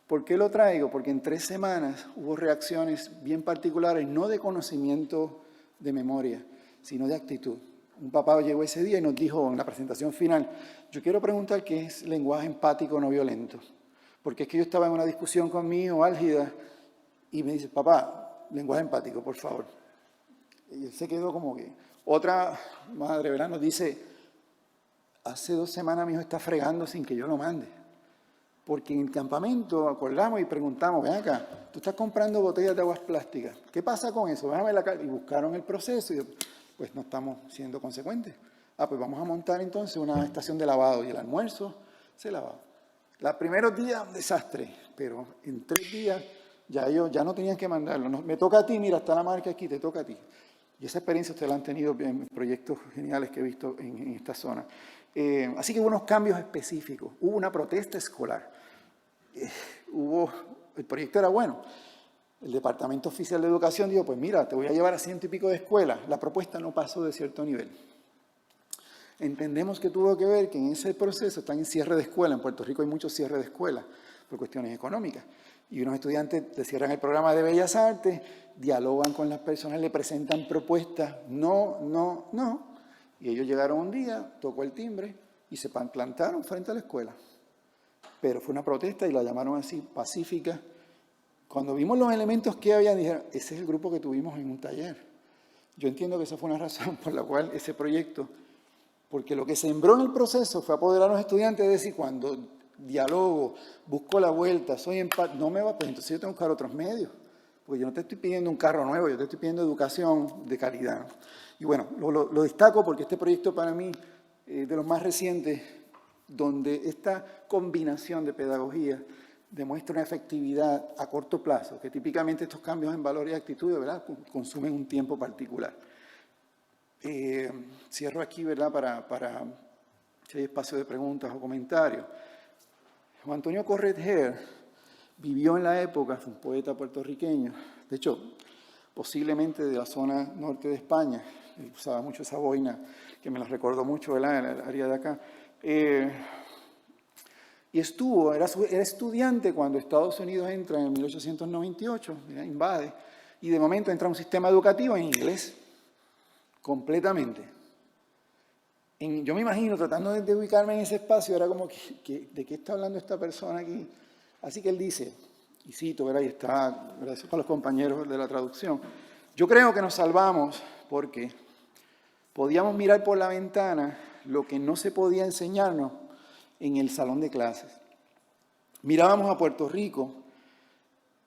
¿Por qué lo traigo? Porque en 3 semanas hubo reacciones bien particulares, no de conocimiento de memoria, sino de actitud. Un papá llegó ese día y nos dijo en la presentación final, yo quiero preguntar qué es lenguaje empático no violento. Porque es que yo estaba en una discusión con mi hijo, álgida, y me dice, papá, lenguaje empático, por favor. Y él se quedó como que... Otra madre, ¿verdad?, nos dice, hace 2 semanas mi hijo está fregando sin que yo lo mande. Porque en el campamento acordamos y preguntamos, ven acá, tú estás comprando botellas de aguas plásticas, ¿qué pasa con eso? Déjame la cara. Y buscaron el proceso y pues no estamos siendo consecuentes. Pues vamos a montar entonces una estación de lavado y el almuerzo se lavaba. Los primeros días, un desastre, pero en 3 días ya ellos ya no tenían que mandarlo. No, me toca a ti, mira, está la marca aquí, te toca a ti. Y esa experiencia ustedes la han tenido en proyectos geniales que he visto en esta zona. Así que hubo unos cambios específicos. Hubo una protesta escolar. El proyecto era bueno. El Departamento Oficial de Educación dijo, pues mira, te voy a llevar a 100 y pico de escuelas. La propuesta no pasó de cierto nivel. Entendemos que tuvo que ver que en ese proceso están en cierre de escuela. En Puerto Rico hay muchos cierres de escuela por cuestiones económicas. Y unos estudiantes le cierran el programa de Bellas Artes, dialogan con las personas, le presentan propuestas, no. Y ellos llegaron un día, tocó el timbre y se plantaron frente a la escuela. Pero fue una protesta y la llamaron así, pacífica. Cuando vimos los elementos que había, dijeron, ese es el grupo que tuvimos en un taller. Yo entiendo que esa fue una razón por la cual ese proyecto, porque lo que sembró en el proceso fue apoderar a los estudiantes de decir, cuando dialogo, busco la vuelta, soy empático, no me va, pues entonces yo tengo que buscar otros medios. Porque yo no te estoy pidiendo un carro nuevo, yo te estoy pidiendo educación de calidad. Y bueno, lo destaco porque este proyecto para mí es de los más recientes, donde esta combinación de pedagogía demuestra una efectividad a corto plazo, que típicamente estos cambios en valores y actitudes, ¿verdad?, consumen un tiempo particular. Cierro aquí, ¿verdad?, para si hay espacio de preguntas o comentarios. Juan Antonio Corretger vivió en la época, fue un poeta puertorriqueño, de hecho, posiblemente de la zona norte de España, él usaba mucho esa boina, que me la recordó mucho, ¿verdad?, en el área de acá. Y era estudiante cuando Estados Unidos entra en 1898, invade, y de momento entra un sistema educativo en inglés, completamente. Yo me imagino, tratando de ubicarme en ese espacio, era como, ¿de qué está hablando esta persona aquí? Así que él dice, y cito, ¿verdad?, y está, gracias a los compañeros de la traducción, yo creo que nos salvamos porque podíamos mirar por la ventana lo que no se podía enseñarnos en el salón de clases. Mirábamos a Puerto Rico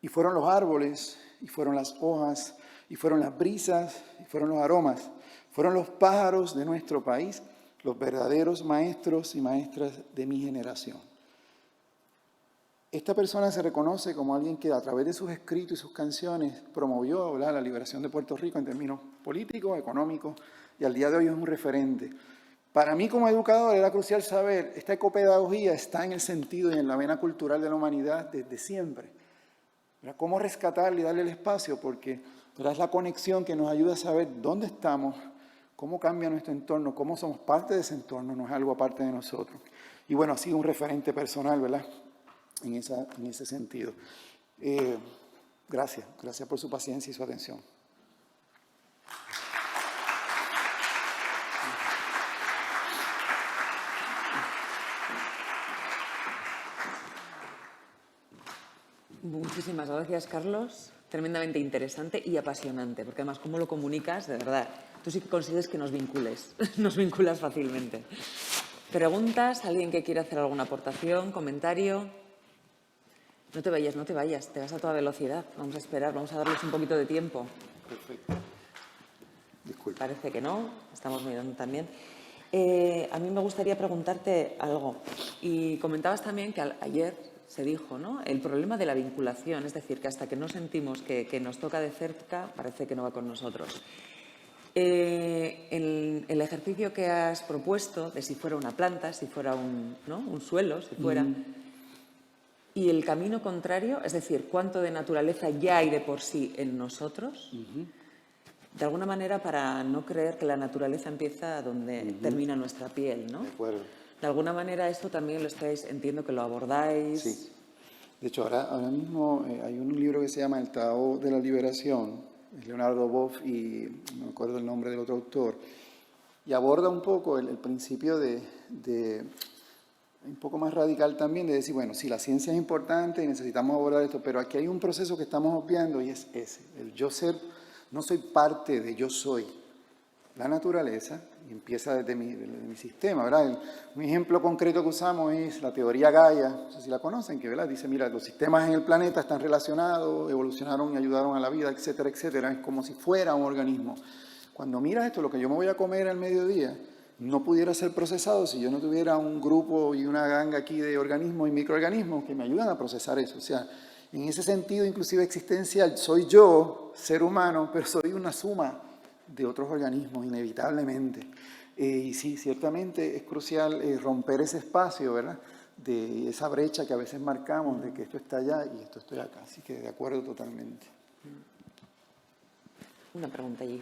y fueron los árboles, y fueron las hojas, y fueron las brisas, y fueron los aromas, fueron los pájaros de nuestro país, los verdaderos maestros y maestras de mi generación. Esta persona se reconoce como alguien que a través de sus escritos y sus canciones promovió, ¿verdad?, la liberación de Puerto Rico en términos políticos, económicos, y al día de hoy es un referente. Para mí como educador era crucial saber, esta ecopedagogía está en el sentido y en la vena cultural de la humanidad desde siempre. ¿Verdad? ¿Cómo rescatarle y darle el espacio? Porque, ¿verdad?, es la conexión que nos ayuda a saber dónde estamos, cómo cambia nuestro entorno, cómo somos parte de ese entorno, no es algo aparte de nosotros. Y bueno, ha sido un referente personal, ¿verdad?, en ese sentido. Gracias por su paciencia y su atención. Muchísimas gracias, Carlos. Tremendamente interesante y apasionante, porque además, cómo lo comunicas, de verdad, tú sí que consigues que nos vincules, nos vinculas fácilmente. ¿Preguntas? ¿Alguien que quiera hacer alguna aportación, comentario? No te vayas, te vas a toda velocidad. Vamos a esperar, vamos a darles un poquito de tiempo. Perfecto. Disculpe. Parece que no, estamos mirando también. A mí me gustaría preguntarte algo. Y comentabas también que ayer se dijo, ¿no?, el problema de la vinculación, es decir, que hasta que no sentimos que nos toca de cerca, parece que no va con nosotros. El ejercicio que has propuesto de si fuera una planta, si fuera un suelo, si fuera... Y el camino contrario, es decir, cuánto de naturaleza ya hay de por sí en nosotros, de alguna manera para no creer que la naturaleza empieza donde termina nuestra piel, ¿no? De acuerdo. De alguna manera esto también lo estáis, entiendo que lo abordáis. Sí. De hecho, ahora mismo hay un libro que se llama El Tao de la Liberación, es Leonardo Boff y no me acuerdo el nombre del otro autor, y aborda un poco el principio de un poco más radical también, de decir, bueno, sí, la ciencia es importante y necesitamos abordar esto, pero aquí hay un proceso que estamos obviando y es ese, el yo ser, no soy parte de yo soy la naturaleza, y empieza desde mi sistema, ¿verdad? Un ejemplo concreto que usamos es la teoría Gaia, no sé si la conocen, que ¿verdad? Dice, mira, los sistemas en el planeta están relacionados, evolucionaron y ayudaron a la vida, etcétera, etcétera, es como si fuera un organismo. Cuando miras esto, lo que yo me voy a comer al mediodía, no pudiera ser procesado si yo no tuviera un grupo y una ganga aquí de organismos y microorganismos que me ayudan a procesar eso. O sea, en ese sentido, inclusive existencial, soy yo, ser humano, pero soy una suma de otros organismos, inevitablemente. Y sí, ciertamente es crucial romper ese espacio, ¿verdad?, de esa brecha que a veces marcamos, de que esto está allá y esto estoy acá. Así que de acuerdo totalmente. Una pregunta allí.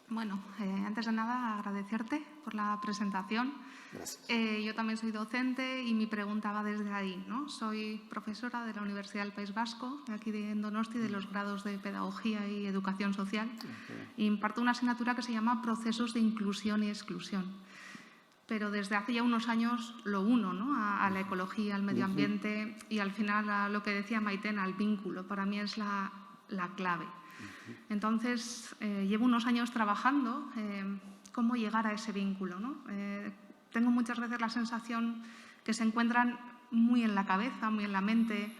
Bueno, antes de nada agradecerte por la presentación. Gracias. Yo también soy docente y mi pregunta va desde ahí, ¿no? Soy profesora de la Universidad del País Vasco, de aquí de Donosti, de los grados de Pedagogía y Educación Social, y imparto una asignatura que se llama Procesos de Inclusión y Exclusión. Pero desde hace ya unos años lo uno, ¿no?, a la ecología, al medio ambiente y al final a lo que decía Maiten, al vínculo. Para mí es la clave. Entonces, llevo unos años trabajando cómo llegar a ese vínculo, ¿no? Tengo muchas veces la sensación que se encuentran muy en la cabeza, muy en la mente,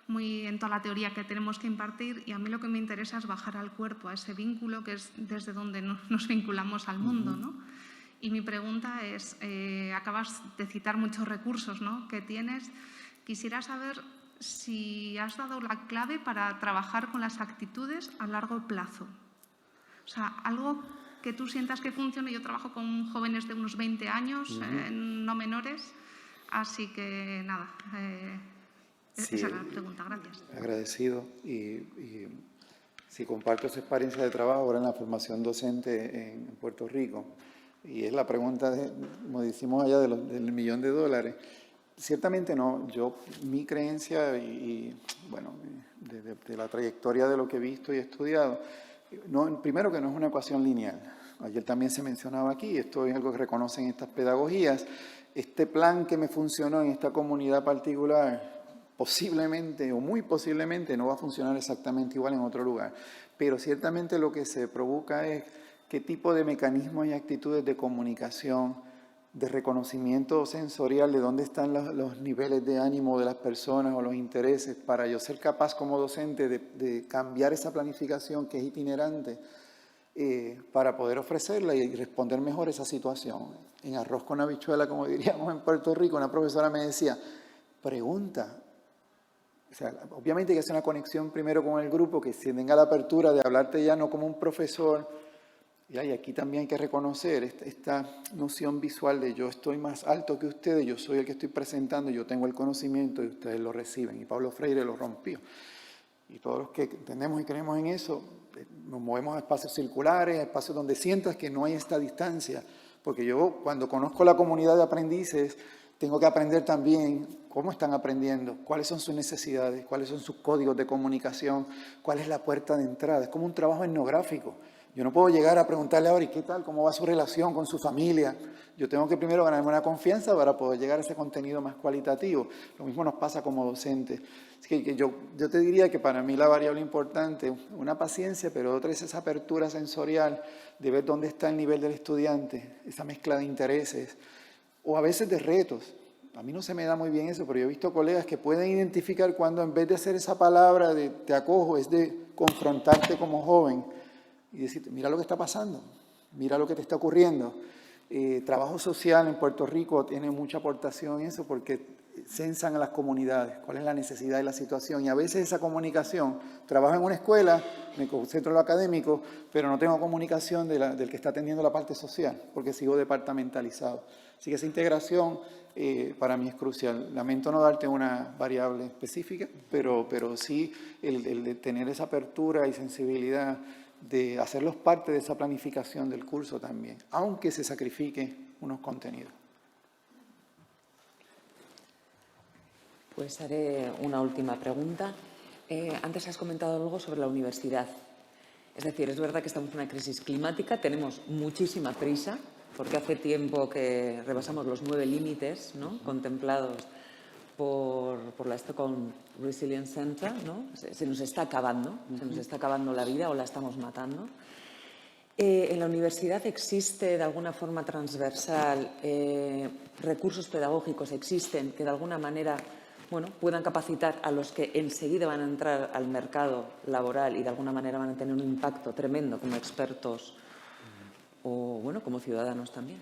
muy en toda la teoría que tenemos que impartir, y a mí lo que me interesa es bajar al cuerpo, a ese vínculo que es desde donde nos vinculamos al mundo, ¿no? Y mi pregunta es, acabas de citar muchos recursos, ¿no?, que tienes. Quisiera saber si has dado la clave para trabajar con las actitudes a largo plazo. O sea, algo que tú sientas que funcione. Yo trabajo con jóvenes de unos 20 años, no menores, así que nada, Sí, esa es la pregunta. Gracias. Agradecido y sí, comparto esa experiencia de trabajo ahora en la formación docente en Puerto Rico. Y es la pregunta, como decimos allá, del $1.000.000. Ciertamente no. Mi creencia y bueno, de la trayectoria de lo que he visto y estudiado, primero que no es una ecuación lineal. Ayer también se mencionaba aquí, esto es algo que reconocen estas pedagogías. Este plan que me funcionó en esta comunidad particular, posiblemente o muy posiblemente no va a funcionar exactamente igual en otro lugar. Pero ciertamente lo que se provoca es qué tipo de mecanismos y actitudes de comunicación, de reconocimiento sensorial, de dónde están los niveles de ánimo de las personas o los intereses, para yo ser capaz como docente de cambiar esa planificación que es itinerante para poder ofrecerla y responder mejor esa situación. En arroz con habichuela, como diríamos en Puerto Rico, una profesora me decía, pregunta. O sea, obviamente hay que hacer una conexión primero con el grupo, que se tenga la apertura de hablarte ya no como un profesor. Y aquí también hay que reconocer esta noción visual de yo estoy más alto que ustedes, yo soy el que estoy presentando, yo tengo el conocimiento y ustedes lo reciben. Y Pablo Freire lo rompió. Y todos los que entendemos y creemos en eso, nos movemos a espacios circulares, a espacios donde sientas que no hay esta distancia. Porque yo, cuando conozco la comunidad de aprendices, tengo que aprender también cómo están aprendiendo, cuáles son sus necesidades, cuáles son sus códigos de comunicación, cuál es la puerta de entrada. Es como un trabajo etnográfico. Yo no puedo llegar a preguntarle ahora, ¿y qué tal? ¿Cómo va su relación con su familia? Yo tengo que primero ganarme una confianza para poder llegar a ese contenido más cualitativo. Lo mismo nos pasa como docentes. Así que yo te diría que para mí la variable importante, una paciencia, pero otra es esa apertura sensorial de ver dónde está el nivel del estudiante, esa mezcla de intereses, o a veces de retos. A mí no se me da muy bien eso, pero yo he visto colegas que pueden identificar cuando en vez de hacer esa palabra de te acojo, es de confrontarte como joven y decirte, mira lo que está pasando, mira lo que te está ocurriendo. Trabajo social en Puerto Rico tiene mucha aportación en eso porque censan a las comunidades, cuál es la necesidad y la situación. Y a veces esa comunicación, trabajo en una escuela, me concentro en lo académico, pero no tengo comunicación del que está atendiendo la parte social, porque sigo departamentalizado. Así que esa integración para mí es crucial. Lamento no darte una variable específica, pero sí el de tener esa apertura y sensibilidad de hacerlos parte de esa planificación del curso también, aunque se sacrifiquen unos contenidos. Pues haré una última pregunta. Antes has comentado algo sobre la universidad. Es decir, es verdad que estamos en una crisis climática, tenemos muchísima prisa, porque hace tiempo que rebasamos los 9 límites, ¿no?, contemplados por la Stockholm Resilience Center, ¿no? Se nos está acabando, se nos está acabando la vida o la estamos matando. ¿En la universidad existe de alguna forma transversal recursos pedagógicos existen que de alguna manera puedan capacitar a los que enseguida van a entrar al mercado laboral y de alguna manera van a tener un impacto tremendo como expertos o como ciudadanos también?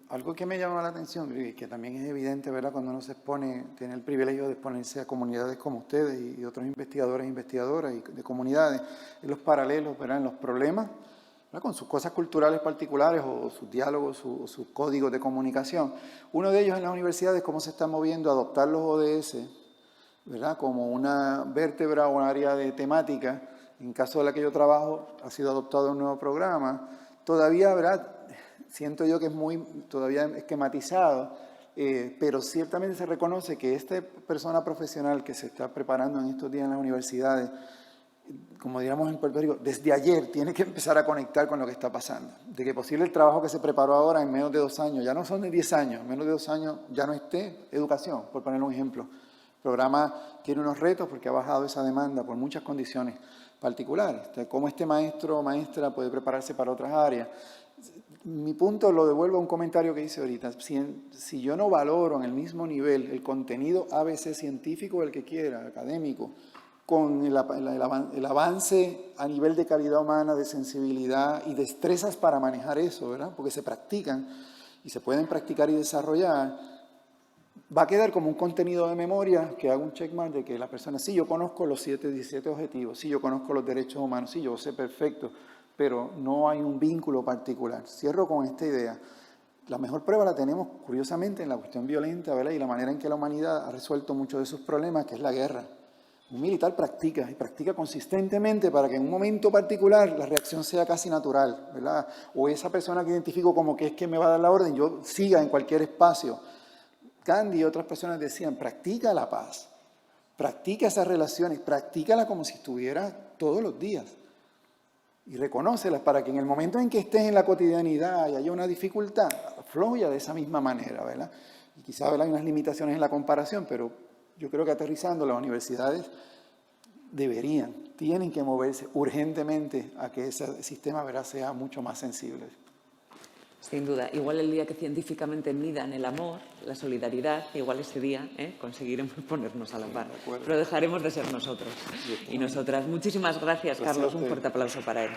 Algo que me llama la atención, que también es evidente, ¿verdad?, cuando uno se expone, tiene el privilegio de exponerse a comunidades como ustedes y otros investigadores e investigadoras y de comunidades, en los paralelos, ¿verdad?, en los problemas, ¿verdad?, con sus cosas culturales particulares o sus diálogos o sus códigos de comunicación. Uno de ellos en las universidades es cómo se está moviendo a adoptar los ODS, ¿verdad?, como una vértebra o un área de temática. En caso de la que yo trabajo, ha sido adoptado un nuevo programa. Todavía, ¿verdad?, siento yo que es muy todavía esquematizado, pero ciertamente se reconoce que esta persona profesional que se está preparando en estos días en las universidades, como diríamos en Puerto Rico, desde ayer tiene que empezar a conectar con lo que está pasando. De que posible el trabajo que se preparó ahora en menos de 2 años, ya no son de 10 años, en menos de 2 años ya no esté educación, por poner un ejemplo. El programa tiene unos retos porque ha bajado esa demanda por muchas condiciones particulares. Cómo este maestro o maestra puede prepararse para otras áreas. Mi punto lo devuelvo a un comentario que hice ahorita. Si yo no valoro en el mismo nivel el contenido ABC científico, el que quiera, académico, con el avance a nivel de calidad humana, de sensibilidad y destrezas para manejar eso, ¿verdad?, porque se practican y se pueden practicar y desarrollar, va a quedar como un contenido de memoria que haga un checkmark de que la persona, sí, yo conozco los 17 objetivos, sí, yo conozco los derechos humanos, sí, yo sé perfecto, pero no hay un vínculo particular. Cierro con esta idea. La mejor prueba la tenemos, curiosamente, en la cuestión violenta, ¿verdad?, y la manera en que la humanidad ha resuelto muchos de sus problemas, que es la guerra. Un militar practica, y practica consistentemente para que en un momento particular la reacción sea casi natural, ¿verdad? O esa persona que identifico como que es que me va a dar la orden, yo siga en cualquier espacio. Gandhi y otras personas decían, practica la paz, practica esas relaciones, practícala como si estuviera todos los días. Y reconócelas para que en el momento en que estés en la cotidianidad y haya una dificultad, fluya de esa misma manera, ¿verdad? Y quizá, ¿verdad?, hay unas limitaciones en la comparación, pero yo creo que aterrizando las universidades tienen que moverse urgentemente a que ese sistema, ¿verdad?, sea mucho más sensible. Sin duda. Igual el día que científicamente midan el amor, la solidaridad, igual ese día conseguiremos ponernos a la par. Pero dejaremos de ser nosotros y nosotras. Muchísimas gracias, Carlos. Un fuerte aplauso para él.